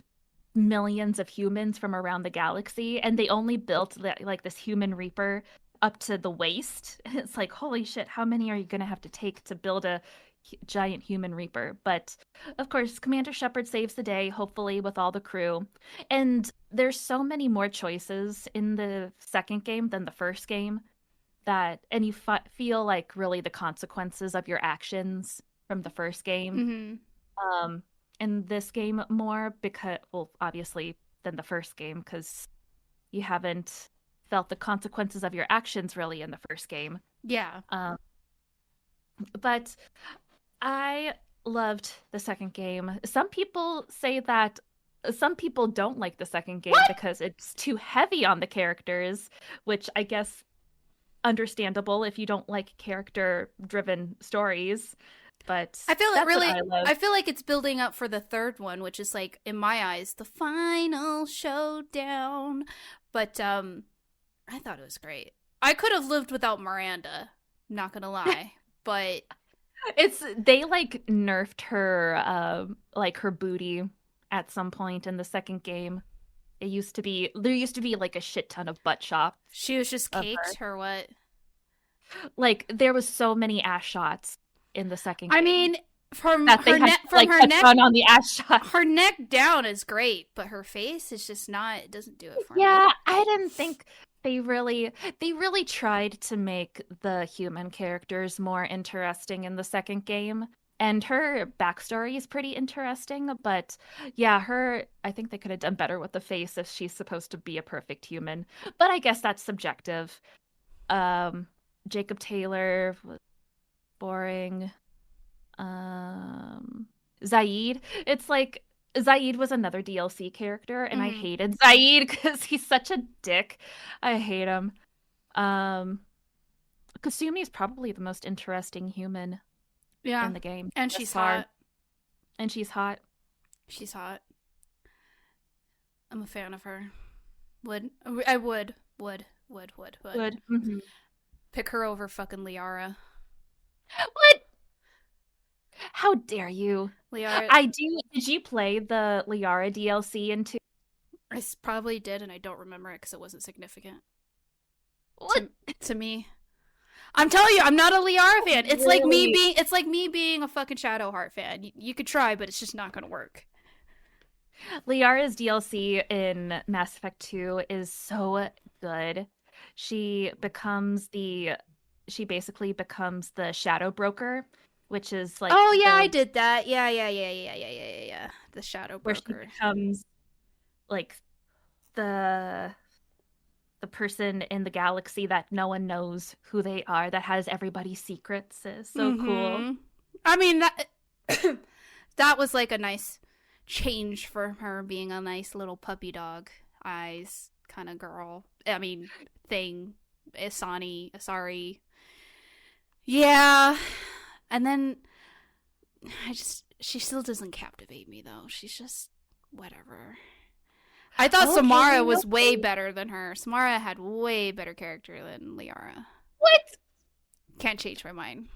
[SPEAKER 1] millions of humans from around the galaxy and they only built like this human Reaper up to the waist. It's like, holy shit, how many are you going to have to take to build a giant human Reaper? But of course, Commander Shepard saves the day, hopefully, with all the crew. And there's so many more choices in the second game than the first game that, and you feel like really the consequences of your actions from the first game.
[SPEAKER 2] Mm-hmm.
[SPEAKER 1] Um, in this game more because, well, obviously than the first game because you haven't felt the consequences of your actions really in the first game.
[SPEAKER 2] Yeah.
[SPEAKER 1] But I loved the second game. Some people say that some people don't like the second game
[SPEAKER 2] What?
[SPEAKER 1] because it's too heavy on the characters, which I guess understandable if you don't like character driven stories, but
[SPEAKER 2] I feel it
[SPEAKER 1] that's what
[SPEAKER 2] really.
[SPEAKER 1] I love.
[SPEAKER 2] I feel like it's building up for the third one, which is like, in my eyes, the final showdown. But I thought it was great. I could have lived without Miranda. Not gonna lie, but
[SPEAKER 1] It's they like nerfed her like her booty at some point in the second game. There used to be like a shit ton of butt shots
[SPEAKER 2] she was just
[SPEAKER 1] of her.
[SPEAKER 2] caked or what?
[SPEAKER 1] Like there was so many ass shots in the second
[SPEAKER 2] I
[SPEAKER 1] game
[SPEAKER 2] mean, from
[SPEAKER 1] that they
[SPEAKER 2] her
[SPEAKER 1] had to
[SPEAKER 2] neck, from
[SPEAKER 1] like
[SPEAKER 2] her
[SPEAKER 1] touch
[SPEAKER 2] neck,
[SPEAKER 1] on the ass shots.
[SPEAKER 2] her neck down is great, but her face is just not. It doesn't do it for me.
[SPEAKER 1] Yeah, I didn't think they really tried to make the human characters more interesting in the second game. And her backstory is pretty interesting, but yeah, I think they could have done better with the face if she's supposed to be a perfect human. But I guess that's subjective. Um, Jacob Taylor was boring. Zaid, it's like Zaid was another DLC character, and I
[SPEAKER 2] Mm-hmm.
[SPEAKER 1] hated Zaid because he's such a dick. I hate him. Um, Kasumi is probably the most interesting human
[SPEAKER 2] Yeah,
[SPEAKER 1] in the game
[SPEAKER 2] and
[SPEAKER 1] thus
[SPEAKER 2] she's
[SPEAKER 1] far,
[SPEAKER 2] hot.
[SPEAKER 1] and she's hot.
[SPEAKER 2] She's hot. I'm a fan of her. I would
[SPEAKER 1] Good. Mm-hmm.
[SPEAKER 2] pick her over fucking Liara.
[SPEAKER 1] What? How dare you?
[SPEAKER 2] Liara,
[SPEAKER 1] I do. Did you play the Liara DLC into
[SPEAKER 2] I probably did, and I don't remember it because it wasn't significant
[SPEAKER 1] what?
[SPEAKER 2] to me. I'm telling you, I'm not a Liara fan.
[SPEAKER 1] Really?
[SPEAKER 2] It's like me being a fucking Shadowheart fan. You could try, but it's just not gonna work.
[SPEAKER 1] Liara's DLC in Mass Effect 2 is so good. She becomes the she basically becomes the shadow broker, which is like
[SPEAKER 2] Oh yeah, I
[SPEAKER 1] the
[SPEAKER 2] did that. Yeah. The Shadow
[SPEAKER 1] where she
[SPEAKER 2] Broker.
[SPEAKER 1] becomes like the the person in the galaxy that no one knows who they are, that has everybody's secrets. Is so cool.
[SPEAKER 2] Mm-hmm. I mean that that was like a nice change for her being a nice little puppy dog eyes kind of girl. I mean thing. Asari. Yeah. And then she still doesn't captivate me though. She's just whatever. I thought
[SPEAKER 1] Okay,
[SPEAKER 2] Samara was way
[SPEAKER 1] okay.
[SPEAKER 2] better than her. Samara had way better character than Liara.
[SPEAKER 1] What?
[SPEAKER 2] Can't change my mind.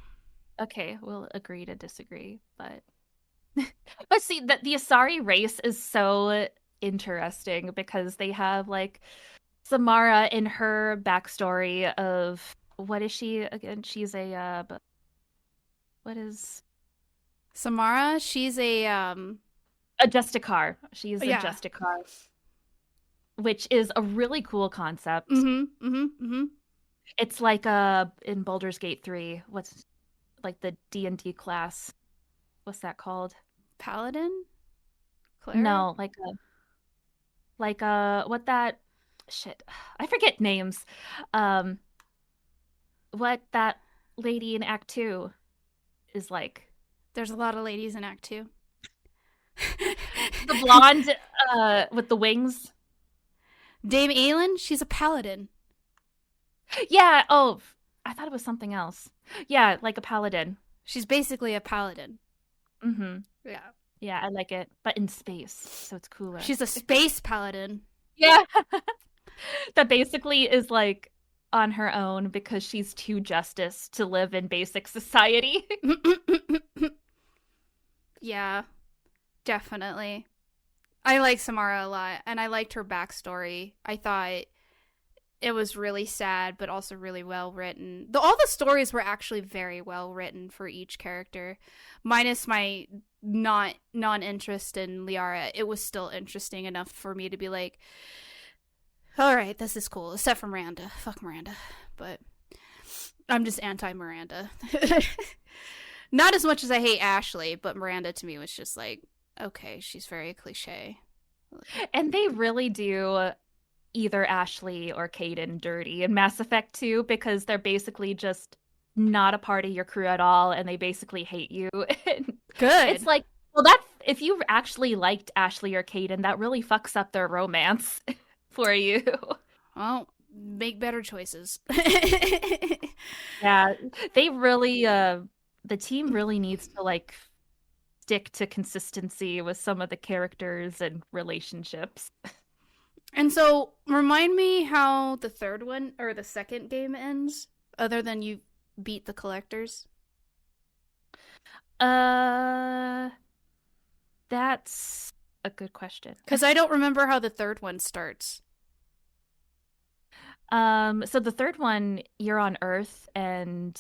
[SPEAKER 1] Okay, we'll agree to disagree, but but see that the Asari race is so interesting because they have like Samara in her backstory of what is she again? She's a what is
[SPEAKER 2] Samara, she's
[SPEAKER 1] a Justicar. She's a
[SPEAKER 2] yeah.
[SPEAKER 1] Justicar, which is a really cool concept.
[SPEAKER 2] Mhm. Mhm. Mhm.
[SPEAKER 1] It's like in Baldur's Gate 3, what's like the D&D class. What's that called?
[SPEAKER 2] Paladin? Cleric?
[SPEAKER 1] No, what that shit. I forget names. Um what that lady in Act 2 is like.
[SPEAKER 2] There's a lot of ladies in Act 2.
[SPEAKER 1] The blonde with the wings.
[SPEAKER 2] Dame Aelin, she's a paladin.
[SPEAKER 1] Yeah, oh, I thought it was something else. Yeah, like a paladin.
[SPEAKER 2] She's basically a paladin.
[SPEAKER 1] Mhm.
[SPEAKER 2] Yeah.
[SPEAKER 1] Yeah, I like it, but in space, so it's cooler.
[SPEAKER 2] She's a space paladin.
[SPEAKER 1] Yeah. That basically is like on her own because she's too justice to live in basic society.
[SPEAKER 2] Yeah, definitely. I like Samara a lot, and I liked her backstory. I thought it was really sad, but also really well written. All the stories were actually very well written for each character, minus my not non-interest in Liara. It was still interesting enough for me to be like, all right, this is cool, except for Miranda. Fuck Miranda, but I'm just anti-Miranda. Not as much as I hate Ashley, but Miranda to me was just like, okay, she's very cliche.
[SPEAKER 1] And they really do either Ashley or Caden dirty in Mass Effect 2 because they're basically just not a part of your crew at all and they basically hate you. It's
[SPEAKER 2] Good.
[SPEAKER 1] like, well, that's if you actually liked Ashley or Caden, that really fucks up their romance for you.
[SPEAKER 2] Well, make better choices.
[SPEAKER 1] Yeah, they really the team really needs to like stick to consistency with some of the characters and relationships.
[SPEAKER 2] And so, remind me how the third one or the second game ends, other than you beat the collectors.
[SPEAKER 1] Uh, that's a good question.
[SPEAKER 2] Because I don't remember how the third one starts.
[SPEAKER 1] So the third one, you're on Earth, and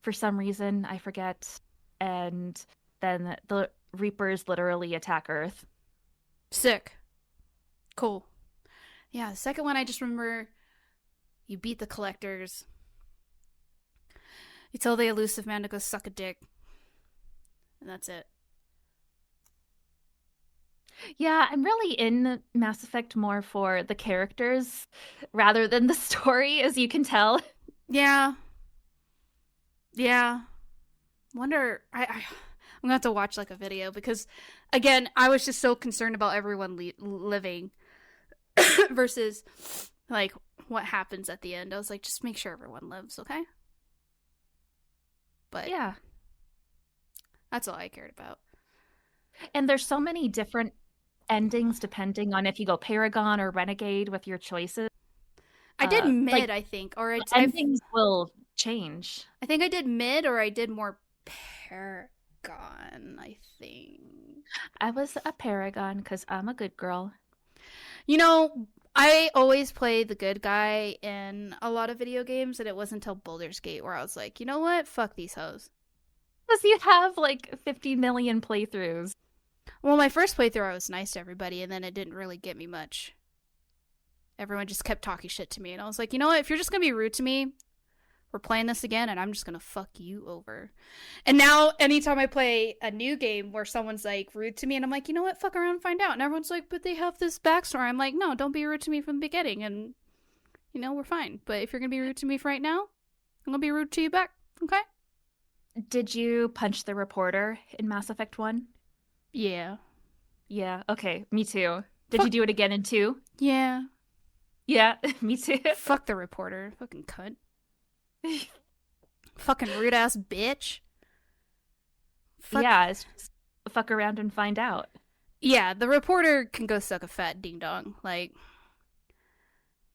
[SPEAKER 1] for some reason, I forget, and then the Reapers literally attack Earth.
[SPEAKER 2] Sick. Cool. Yeah, the second one, I just remember you beat the collectors. You tell the elusive man to go suck a dick. And that's it.
[SPEAKER 1] Yeah, I'm really in Mass Effect more for the characters rather than the story, as you can tell.
[SPEAKER 2] Yeah. Yeah. Wonder. I'm gonna have to watch like a video because, again, I was just so concerned about everyone living versus like what happens at the end. I was like, just make sure everyone lives, okay? But
[SPEAKER 1] Yeah.
[SPEAKER 2] that's all I cared about.
[SPEAKER 1] And there's so many different endings depending on if you go Paragon or Renegade with your choices.
[SPEAKER 2] I did
[SPEAKER 1] Like
[SPEAKER 2] mid, I think, or
[SPEAKER 1] the endings will change.
[SPEAKER 2] I think I did mid, or I did more Paragon. I think.
[SPEAKER 1] I was a Paragon because I'm a good girl.
[SPEAKER 2] You know, I always play the good guy in a lot of video games, and it wasn't until Baldur's Gate where I was like, you know what? Fuck these hoes.
[SPEAKER 1] Because you have like 50 million playthroughs.
[SPEAKER 2] Well, my first playthrough, I was nice to everybody, and then it didn't really get me much. Everyone just kept talking shit to me, and I was like, you know what? If you're just gonna be rude to me, we're playing this again, and I'm just gonna fuck you over. And now, anytime I play a new game where someone's like rude to me, and I'm like, you know what? Fuck around and find out. And everyone's like, but they have this backstory. I'm like, no, don't be rude to me from the beginning, and you know, we're fine. But if you're gonna be rude to me right now, I'm gonna be rude to you back. Okay?
[SPEAKER 1] Did you punch the reporter in Mass Effect 1?
[SPEAKER 2] Yeah.
[SPEAKER 1] Yeah, okay, me too. Did
[SPEAKER 2] Fuck.
[SPEAKER 1] you do it again in 2?
[SPEAKER 2] Yeah.
[SPEAKER 1] Yeah, me too.
[SPEAKER 2] Fuck the reporter. Fucking cunt. Fucking rude ass bitch. Fuck.
[SPEAKER 1] Yeah, it's just fuck around and find out.
[SPEAKER 2] Yeah, the reporter can go suck a fat ding dong. Like,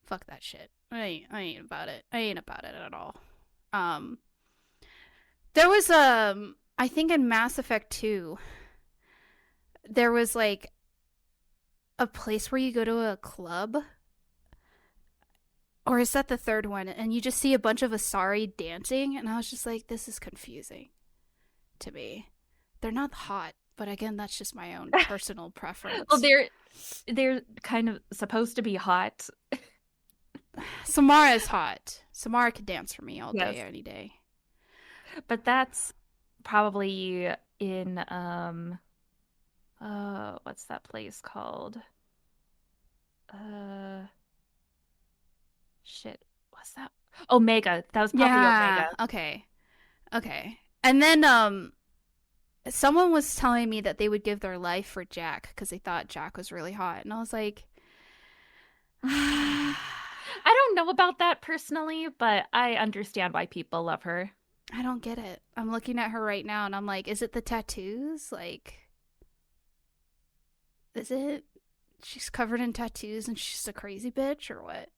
[SPEAKER 2] fuck that shit. I ain't about it. I ain't about it at all. There was I think in Mass Effect 2, there was like a place where you go to a club Or is that the third one? And you just see a bunch of Asari dancing, and I was just like, this is confusing to me. They're not hot, but again, that's just my own personal
[SPEAKER 1] Well,
[SPEAKER 2] preference.
[SPEAKER 1] they're kind of supposed to be hot.
[SPEAKER 2] Samara is hot. Samara could dance for me all day,
[SPEAKER 1] Yes.
[SPEAKER 2] any day.
[SPEAKER 1] But that's probably in what's that place called? Uh shit. What's that? Omega. That was probably
[SPEAKER 2] Yeah.
[SPEAKER 1] Omega.
[SPEAKER 2] Okay. Okay. And then someone was telling me that they would give their life for Jack because they thought Jack was really hot, and I was like,
[SPEAKER 1] I
[SPEAKER 2] I
[SPEAKER 1] don't know about that personally, but I understand why people love her.
[SPEAKER 2] don't get it. I'm looking at her right now, and I'm like, is it the tattoos? Like, is it? She's covered in tattoos, and she's a crazy bitch, or what?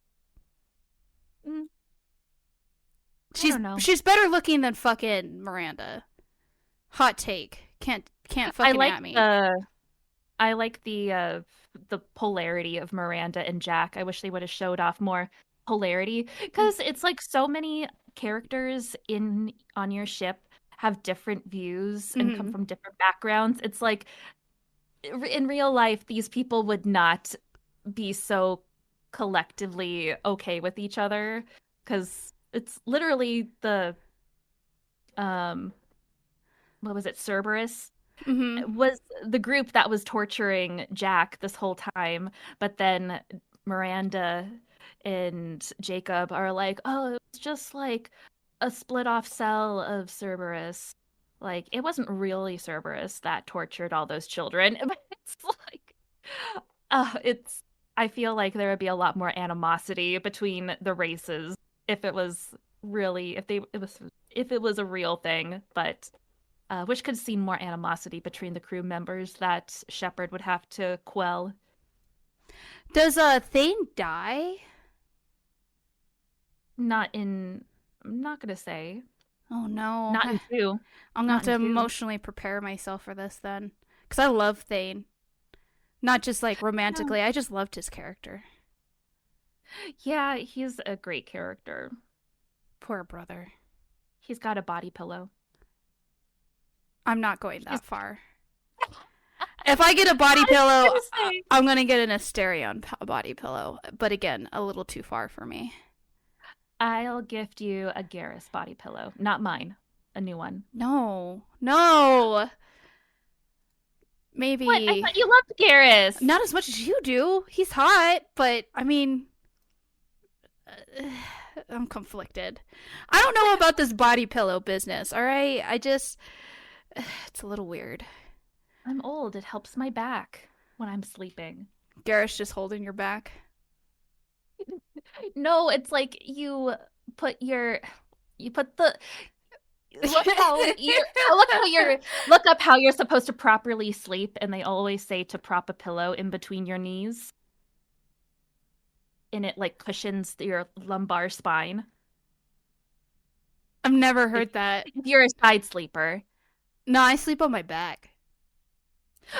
[SPEAKER 1] Mm, I
[SPEAKER 2] She's
[SPEAKER 1] don't know.
[SPEAKER 2] she's better looking than fucking Miranda. Hot take. Can't
[SPEAKER 1] I
[SPEAKER 2] fucking
[SPEAKER 1] like
[SPEAKER 2] at me.
[SPEAKER 1] the I like the polarity of Miranda and Jack. I wish they would have showed off more polarity because it's like so many characters in on your ship have different views and come
[SPEAKER 2] Mm-hmm.
[SPEAKER 1] from different backgrounds. It's like in real life these people would not be so collectively okay with each other because it's literally the um what was it, Cerberus
[SPEAKER 2] Mm-hmm.
[SPEAKER 1] was the group that was torturing Jack this whole time, but then Miranda and Jacob are like, "Oh, it was just like a split off cell of Cerberus. Like it wasn't really Cerberus that tortured all those children." But it's like, it's. I feel like there would be a lot more animosity between the races if it was really if it was a real thing, but which could have seen more animosity between the crew members that Shepard would have to quell.
[SPEAKER 2] Does Thane die?
[SPEAKER 1] Not in, I'm not gonna say,
[SPEAKER 2] Oh no.
[SPEAKER 1] not in two,
[SPEAKER 2] I'm gonna have
[SPEAKER 1] not
[SPEAKER 2] to
[SPEAKER 1] in two.
[SPEAKER 2] emotionally prepare myself for this then. Because I love Thane. Not just like
[SPEAKER 1] Yeah,
[SPEAKER 2] romantically, I just loved his character.
[SPEAKER 1] yeah, he's a great character.
[SPEAKER 2] Poor brother.
[SPEAKER 1] He's got a body pillow.
[SPEAKER 2] I'm not going
[SPEAKER 1] He's,
[SPEAKER 2] that far. If I get a
[SPEAKER 1] I
[SPEAKER 2] body
[SPEAKER 1] was
[SPEAKER 2] pillow,
[SPEAKER 1] gonna say,
[SPEAKER 2] I'm gonna get an Asterion body pillow. But again, a little too far for me.
[SPEAKER 1] I'll gift you a Garrus body pillow, not mine, a new one.
[SPEAKER 2] No. No.
[SPEAKER 1] What? I
[SPEAKER 2] Maybe
[SPEAKER 1] thought you loved Garrus.
[SPEAKER 2] not as much as you do. He's hot, but I mean, I'm conflicted. I don't know about this body pillow business, all right? It's a little weird.
[SPEAKER 1] I'm old. It helps my back when I'm sleeping.
[SPEAKER 2] Garrus just holding your back.
[SPEAKER 1] No, it's like put your you put the look how you look up how you're supposed to properly sleep, and they always say to prop a pillow in between your knees, and it like cushions your lumbar spine
[SPEAKER 2] I've never
[SPEAKER 1] if,
[SPEAKER 2] heard that.
[SPEAKER 1] if you're a side sleeper.
[SPEAKER 2] No, I sleep on my back.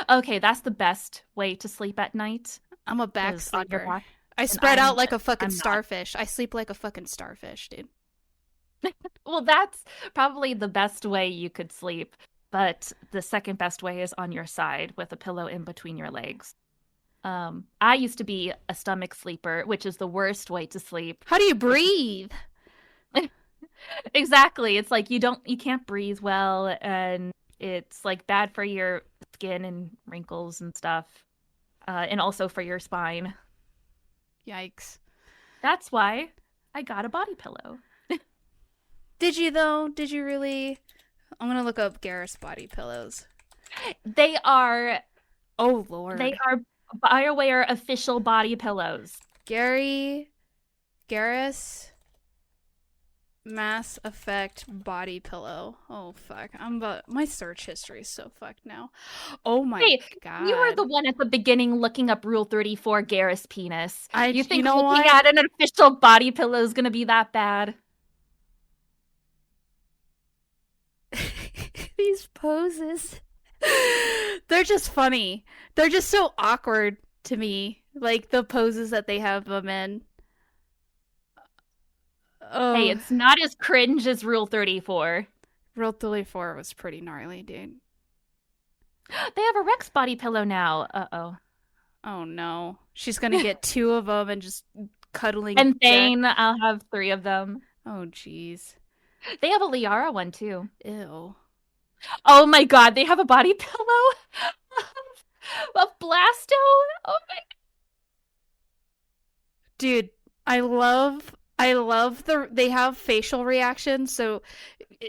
[SPEAKER 1] Okay, that's the best way to sleep at night
[SPEAKER 2] I'm a back
[SPEAKER 1] is on your
[SPEAKER 2] sleeper.
[SPEAKER 1] back,
[SPEAKER 2] I
[SPEAKER 1] and
[SPEAKER 2] spread out like a fucking
[SPEAKER 1] I'm not.
[SPEAKER 2] starfish. I sleep like a fucking starfish, dude.
[SPEAKER 1] Well, that's probably the best way you could sleep, but the second best way is on your side with a pillow in between your legs. I used to be a stomach sleeper, which is the worst way to sleep.
[SPEAKER 2] How do you breathe?
[SPEAKER 1] Exactly. It's like you can't breathe well, and it's like bad for your skin and wrinkles and stuff, and also for your spine.
[SPEAKER 2] Yikes.
[SPEAKER 1] That's why I got a body pillow.
[SPEAKER 2] Did you though? Did you really? I'm gonna look up Garrus body pillows.
[SPEAKER 1] They are
[SPEAKER 2] Oh
[SPEAKER 1] they
[SPEAKER 2] lord.
[SPEAKER 1] are BioWare official body pillows.
[SPEAKER 2] Garrus Mass Effect body pillow. Oh fuck. My search history is so fucked now. Oh my
[SPEAKER 1] Hey, you were
[SPEAKER 2] god.
[SPEAKER 1] the one at the beginning looking up Rule 34 Garrus penis. You
[SPEAKER 2] You
[SPEAKER 1] think
[SPEAKER 2] know
[SPEAKER 1] looking
[SPEAKER 2] what?
[SPEAKER 1] at an official body pillow is gonna be that bad?
[SPEAKER 2] These poses. They're just funny. They're just so awkward to me. Like the poses that they have them in.
[SPEAKER 1] Hey,
[SPEAKER 2] Oh,
[SPEAKER 1] it's not as cringe as Rule 34.
[SPEAKER 2] Real 34 was pretty gnarly, dude.
[SPEAKER 1] They have a Rex body pillow now. Uh-oh.
[SPEAKER 2] Oh no. She's gonna get two of them and just cuddling
[SPEAKER 1] And
[SPEAKER 2] Garrus.
[SPEAKER 1] Thane, I'll have three of them.
[SPEAKER 2] Oh jeez.
[SPEAKER 1] They have a Liara one too.
[SPEAKER 2] Ew.
[SPEAKER 1] Oh my god, they have a body pillow of Blasto. Oh my.
[SPEAKER 2] Dude, I love they have facial reactions. So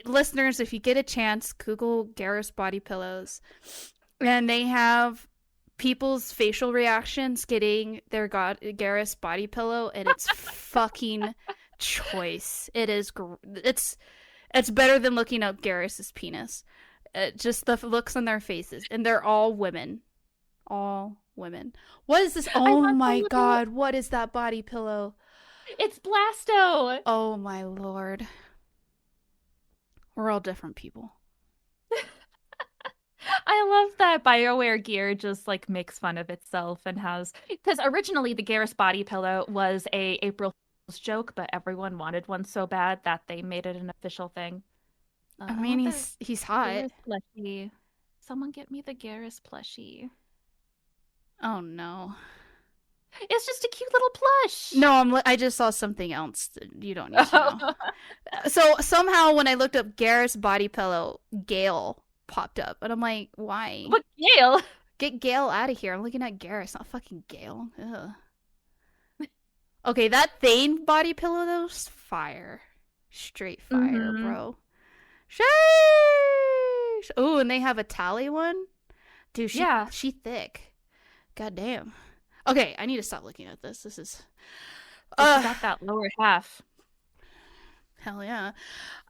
[SPEAKER 2] listeners, if you get a chance, Google Garrus body pillows. And they have people's facial reactions getting their god Garrus body pillow, and it's fucking choice. It's better than looking up Garrus's penis. Just the looks on their faces, and they're all women. All women. What is this?
[SPEAKER 1] I
[SPEAKER 2] Oh
[SPEAKER 1] want to
[SPEAKER 2] my
[SPEAKER 1] look at
[SPEAKER 2] god, what is that body pillow?
[SPEAKER 1] It's Blasto.
[SPEAKER 2] Oh my lord. We're all different people.
[SPEAKER 1] I love that BioWare gear just like makes fun of itself and has because originally the Garrus body pillow was a April Fool's joke, but everyone wanted one so bad that they made it an official thing.
[SPEAKER 2] I
[SPEAKER 1] I
[SPEAKER 2] mean,
[SPEAKER 1] want the
[SPEAKER 2] he's hot.
[SPEAKER 1] Garrus plushie. Someone get me the Garrus plushie.
[SPEAKER 2] Oh no.
[SPEAKER 1] It's just a cute little plush.
[SPEAKER 2] No, I just saw something else that you don't need to know. So somehow when I looked up Garrus body pillow, Gale popped up, and I'm like, why?
[SPEAKER 1] What Gale?
[SPEAKER 2] Get Gale out of here! I'm looking at Garrus, not fucking Gale. Ugh. Okay, that Thane body pillow though's fire, straight fire,
[SPEAKER 1] Mm-hmm.
[SPEAKER 2] bro. Sheesh! Oh, and they have a Tally one. Dude,
[SPEAKER 1] Yeah.
[SPEAKER 2] she thick. God damn. Okay, I need to stop looking at this. This is
[SPEAKER 1] She got that lower half.
[SPEAKER 2] hell yeah.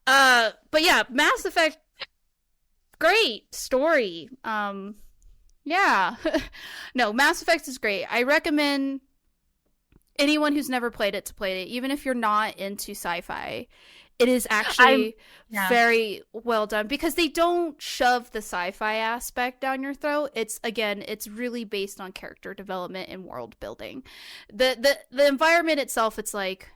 [SPEAKER 2] But yeah, Mass Effect, great story. Yeah. No, Mass Effect is great. I recommend anyone who's never played it to play it, even if you're not into sci-fi. It is actually very well done because they don't shove the sci-fi aspect down your throat. It's really based on character development and world building. The environment itself, it's like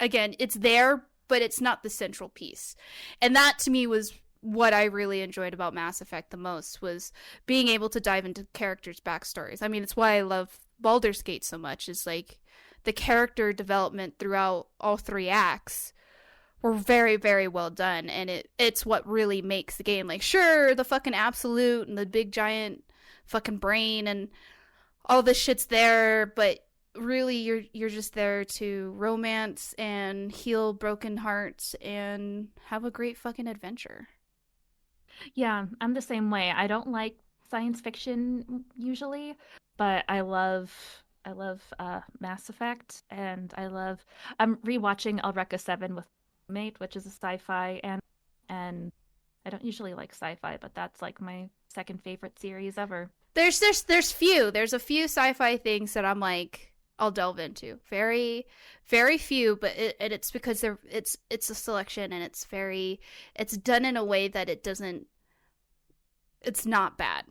[SPEAKER 2] again, it's there, but it's not the central piece. And that to me was what I really enjoyed about Mass Effect the most, was being able to dive into characters' backstories. I mean, it's why I love Baldur's Gate so much, is like the character development throughout all three acts were very, very well done, and it's what really makes the game. Like, sure, the fucking absolute and the big giant fucking brain and all this shit's there, but really you're just there to romance and heal broken hearts and have a great fucking adventure.
[SPEAKER 1] Yeah, I'm the same way. I don't like science fiction usually, but I love Mass Effect, and I'm rewatching Elreka 7 with Mate, which is a sci-fi, and I don't usually like sci-fi, but that's like my second favorite series ever.
[SPEAKER 2] There's a few sci-fi things that I'm like, I'll delve into. Very, very few, but it's because it's a selection, and it's done in a way that it's not bad.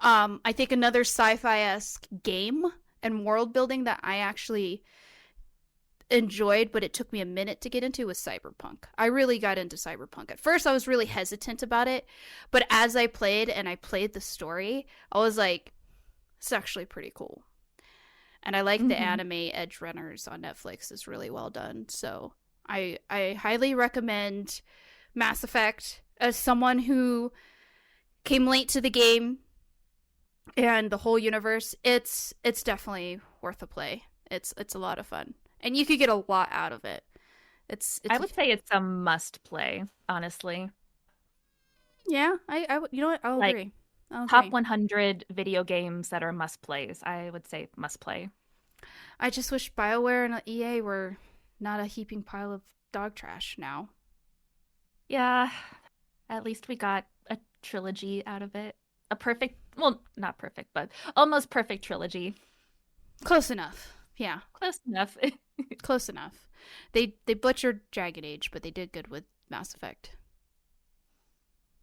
[SPEAKER 2] I think another sci-fi-esque game and world building that I actually enjoyed, but it took me a minute to get into, was Cyberpunk. I really got into Cyberpunk. At first I was really hesitant about it, but as I played and I played the story, I was like, it's actually pretty cool. And I like the anime Edge Runners on Netflix is really well done. So I highly recommend Mass Effect. As someone who came late to the game and the whole universe, it's definitely worth a play. It's a lot of fun, and you could get a lot out of it.
[SPEAKER 1] I would say it's a must play, honestly.
[SPEAKER 2] Yeah, I you know what, I'll
[SPEAKER 1] Like
[SPEAKER 2] agree.
[SPEAKER 1] top 100 video games that are must plays. I would say must play.
[SPEAKER 2] I just wish BioWare and EA were not a heaping pile of dog trash now.
[SPEAKER 1] Yeah, at least we got a trilogy out of it. A perfect, well, not perfect, but almost perfect trilogy.
[SPEAKER 2] Close enough. Yeah,
[SPEAKER 1] Close enough.
[SPEAKER 2] close enough. They butchered Dragon Age, but they did good with Mass Effect.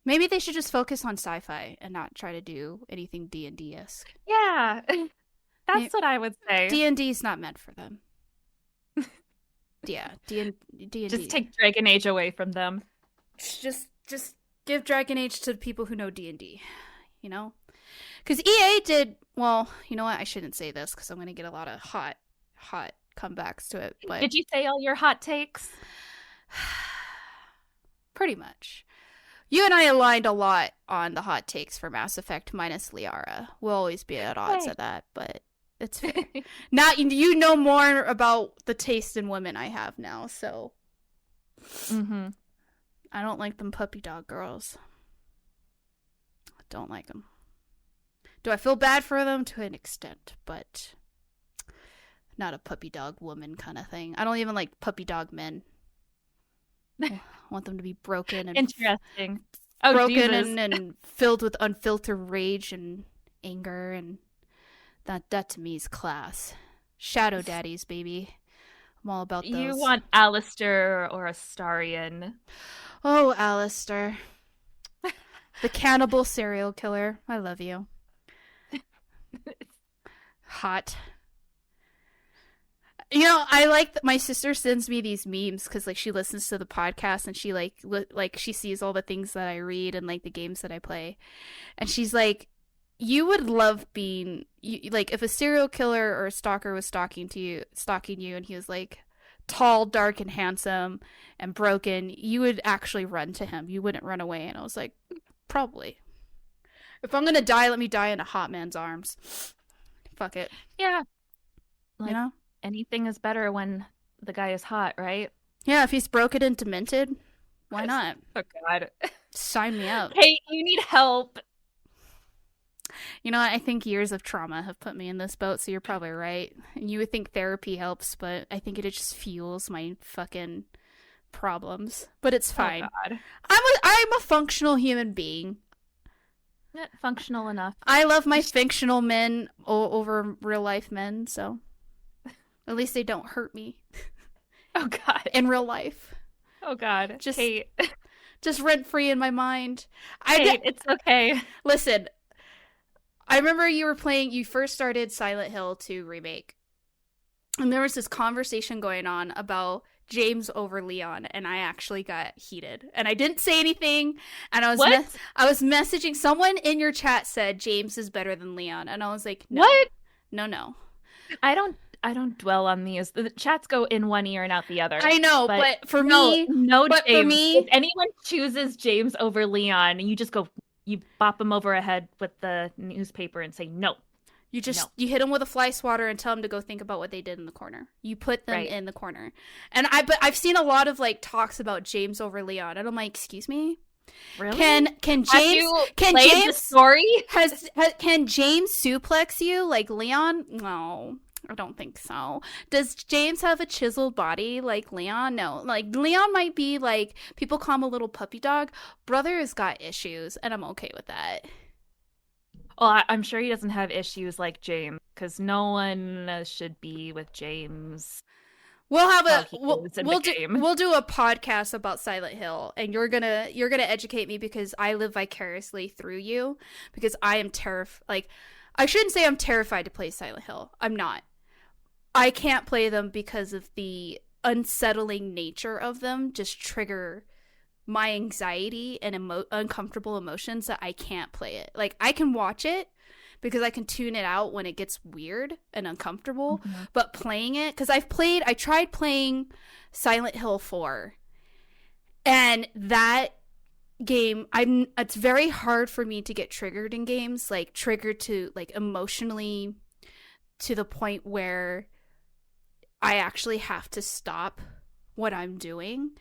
[SPEAKER 2] Maybe they should just focus on sci-fi and not try to do anything D&D-esque.
[SPEAKER 1] Yeah, that's what I would say.
[SPEAKER 2] D&D is not meant for them. Yeah, D and
[SPEAKER 1] Just
[SPEAKER 2] D.
[SPEAKER 1] take Dragon Age away from them.
[SPEAKER 2] Just give Dragon Age to people who know D&D, you know? Because EA did, well, you know what? I shouldn't say this because I'm going to get a lot of hot comebacks to it, but
[SPEAKER 1] Did you say all your hot takes?
[SPEAKER 2] pretty much. You and I aligned a lot on the hot takes for Mass Effect minus Liara. We'll always be at odds at that, but it's fair. Now you know more about the taste in women I have now, so
[SPEAKER 1] Mm-hmm.
[SPEAKER 2] I don't like them puppy dog girls. I don't like them. Do I feel bad for them? To an extent, but not a puppy dog woman kind of thing. I don't even like puppy dog men. I want them to be broken and
[SPEAKER 1] Interesting. Oh,
[SPEAKER 2] broken
[SPEAKER 1] Jesus.
[SPEAKER 2] and filled with unfiltered rage and anger, and that to me is class. Shadow daddies, baby. I'm all about those.
[SPEAKER 1] You want Alistair or Astarion.
[SPEAKER 2] Oh, Alistair. The cannibal serial killer. I love you. Hot. You know, I like that my sister sends me these memes because like she listens to the podcast and she like she sees all the things that I read and like the games that I play, and she's like, "You would love being like if a serial killer or a stalker was stalking you, and he was like tall, dark, and handsome and broken, you would actually run to him. You wouldn't run away." And I was like, "Probably. If I'm gonna die, let me die in a hot man's arms. Fuck it."
[SPEAKER 1] Yeah. Like,
[SPEAKER 2] you know?
[SPEAKER 1] anything is better when the guy is hot, right?
[SPEAKER 2] Yeah, if he's broken and demented, why not?
[SPEAKER 1] Oh, God.
[SPEAKER 2] Sign me up.
[SPEAKER 1] Hey, you need help.
[SPEAKER 2] You know what? I think years of trauma have put me in this boat, so you're probably right. And you would think therapy helps, but I think it just fuels my fucking problems. But it's fine.
[SPEAKER 1] Oh, God.
[SPEAKER 2] I'm a functional human being.
[SPEAKER 1] Functional enough.
[SPEAKER 2] I love my fictional men over real life men, so at least they don't hurt me.
[SPEAKER 1] Oh, God.
[SPEAKER 2] In real life.
[SPEAKER 1] Oh, God.
[SPEAKER 2] Just
[SPEAKER 1] Kate.
[SPEAKER 2] Just rent free in my mind.
[SPEAKER 1] Kate, it's okay.
[SPEAKER 2] Listen, I remember you first started Silent Hill 2 Remake. And there was this conversation going on about James over Leon, and I actually got heated. And I didn't say anything, and I was messaging someone in your chat said James is better than Leon, and I was like, no.
[SPEAKER 1] What?
[SPEAKER 2] No.
[SPEAKER 1] I don't dwell on these. The chats go in one ear and out the other.
[SPEAKER 2] I know, but for me,
[SPEAKER 1] if anyone chooses James over Leon, you bop him over a head with the newspaper and say no.
[SPEAKER 2] You hit them with a fly swatter and tell them to go think about what they did in the corner. You put them in the corner. And I've seen a lot of like talks about James over Leon, and I'm like, excuse me,
[SPEAKER 1] really?
[SPEAKER 2] Can James
[SPEAKER 1] the story?
[SPEAKER 2] Can James suplex you like Leon? No, I don't think so. Does James have a chiseled body like Leon? No. Like Leon might be like people call him a little puppy dog. Brother has got issues, and I'm okay with that.
[SPEAKER 1] Well, I'm sure he doesn't have issues like James, because no one should be with James.
[SPEAKER 2] We'll do a podcast about Silent Hill, and you're gonna educate me because I live vicariously through you. Because I am like, I shouldn't say I'm terrified to play Silent Hill. I'm not. I can't play them because of the unsettling nature of them. Just trigger my anxiety and uncomfortable emotions that I can't play it. Like, I can watch it because I can tune it out when it gets weird and uncomfortable, but playing it, because I tried playing Silent Hill 4, and that game, it's very hard for me to get triggered in games, like triggered to like emotionally to the point where I actually have to stop what I'm doing.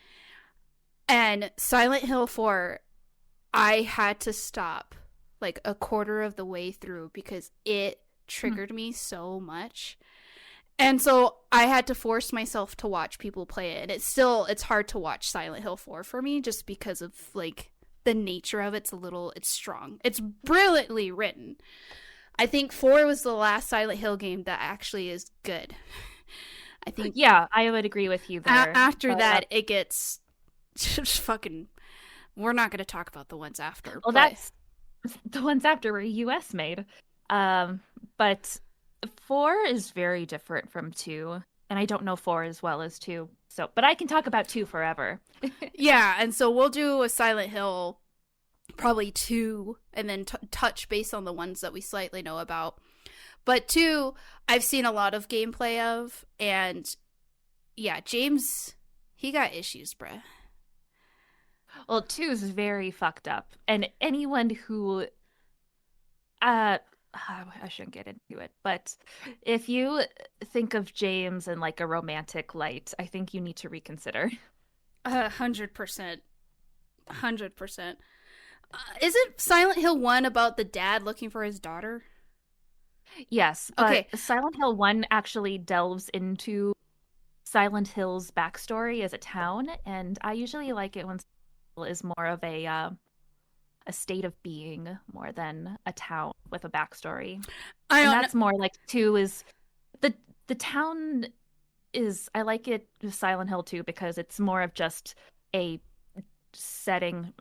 [SPEAKER 2] And Silent Hill 4, I had to stop like a quarter of the way through because it triggered me so much. And so I had to force myself to watch people play it. And it's hard to watch Silent Hill 4 for me just because of like the nature of it. It's strong. It's brilliantly written. I think 4 was the last Silent Hill game that actually is good. I think.
[SPEAKER 1] Yeah, I would agree with you there.
[SPEAKER 2] After that, it gets just fucking. We're not going to talk about the ones after.
[SPEAKER 1] Well, that's the ones after were US made. But 4 is very different from 2. and I don't know 4 as well as 2. So, but I can talk about 2 forever.
[SPEAKER 2] Yeah, and so we'll do a Silent Hill, probably 2, and then touch base on the ones that we slightly know about. But 2, I've seen a lot of gameplay of, and yeah, James, he got issues, bruh.
[SPEAKER 1] Well, 2 is very fucked up, and anyone who uh I shouldn't get into it, but if you think of James in like a romantic light, I think you need to reconsider.
[SPEAKER 2] 100%. 100%. Isn't Silent Hill 1 about the dad looking for his daughter?
[SPEAKER 1] Yes, but
[SPEAKER 2] Okay.
[SPEAKER 1] Silent Hill 1 actually delves into Silent Hill's backstory as a town, and I usually like it when Silent Hill is more of a state of being more than a town with a backstory.
[SPEAKER 2] I
[SPEAKER 1] And
[SPEAKER 2] don't
[SPEAKER 1] that's more like 2 is the town is I like it with Silent Hill 2 because it's more of just a setting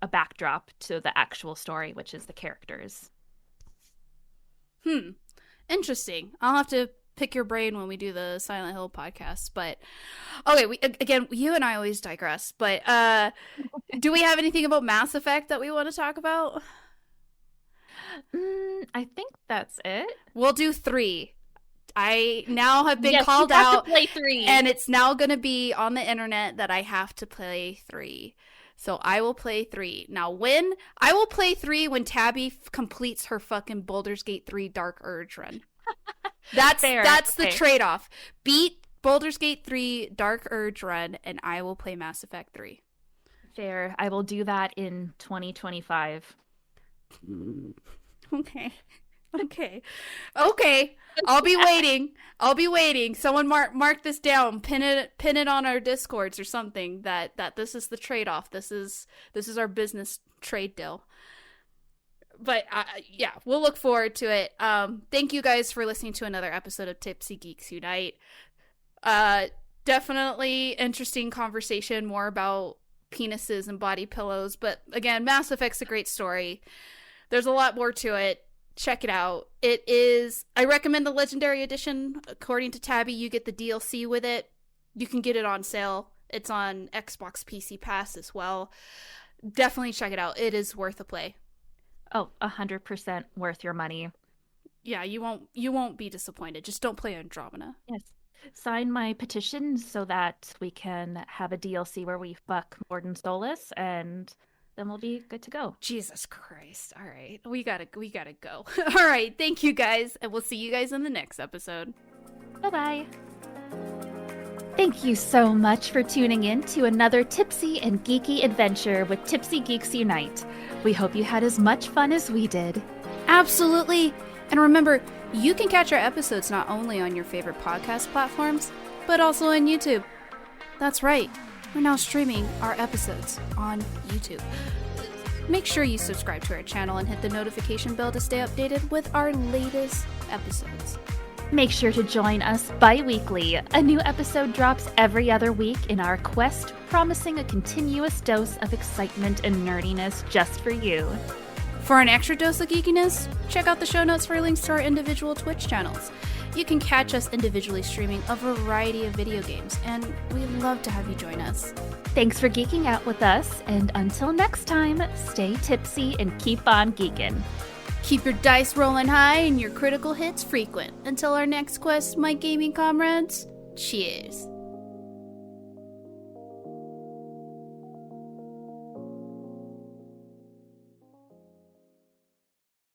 [SPEAKER 1] a backdrop to the actual story, which is the characters.
[SPEAKER 2] Interesting. I'll have to pick your brain when we do the Silent Hill podcast. But okay, again, you and I always digress. But do we have anything about Mass Effect that we want to talk about?
[SPEAKER 1] I think that's it.
[SPEAKER 2] We'll do 3. I now have been
[SPEAKER 1] Yes,
[SPEAKER 2] called
[SPEAKER 1] you have
[SPEAKER 2] out,
[SPEAKER 1] to play 3.
[SPEAKER 2] and it's now going to be on the internet that I have to play 3. So I will play 3. Now, when I will play 3 when Tabby completes her fucking Baldur's Gate 3 Dark Urge run. That's
[SPEAKER 1] Fair.
[SPEAKER 2] that's the
[SPEAKER 1] Okay.
[SPEAKER 2] trade-off. Beat Baldur's Gate 3 Dark Urge run, and I will play Mass Effect 3.
[SPEAKER 1] Fair. I will do that in 2025.
[SPEAKER 2] Okay. Okay. I'll be waiting. Someone mark this down. Pin it on our Discords or something that this is the trade-off. This is our business trade deal. But yeah, we'll look forward to it. Thank you guys for listening to another episode of Tipsy Geeks Unite. Definitely interesting conversation, more about penises and body pillows. But again, Mass Effect's a great story. There's a lot more to it. Check it out. I recommend the Legendary Edition. According to Tabby, you get the DLC with it. You can get it on sale. It's on Xbox PC Pass as well. Definitely check it out. It is worth a play.
[SPEAKER 1] Oh, 100% worth your money.
[SPEAKER 2] Yeah, you won't be disappointed. Just don't play Andromeda.
[SPEAKER 1] Yes. Sign my petition so that we can have a DLC where we fuck Morden Solis, and then we'll be good to go.
[SPEAKER 2] Jesus Christ. All right. We gotta go. All right. Thank you guys, and we'll see you guys in the next episode.
[SPEAKER 1] Bye-bye. Thank you so much for tuning in to another tipsy and geeky adventure with Tipsy Geeks Unite. We hope you had as much fun as we did.
[SPEAKER 2] Absolutely. And remember, you can catch our episodes not only on your favorite podcast platforms, but also on YouTube. That's right. We're now streaming our episodes on YouTube. Make sure you subscribe to our channel and hit the notification bell to stay updated with our latest episodes.
[SPEAKER 1] Make sure to join us bi-weekly. A new episode drops every other week in our quest, promising a continuous dose of excitement and nerdiness just for you.
[SPEAKER 2] For an extra dose of geekiness, check out the show notes for links to our individual Twitch channels. You can catch us individually streaming a variety of video games, and we'd love to have you join us.
[SPEAKER 1] Thanks for geeking out with us, and until next time, stay tipsy and keep on geeking.
[SPEAKER 2] Keep your dice rolling high and your critical hits frequent. Until our next quest, my gaming comrades, cheers.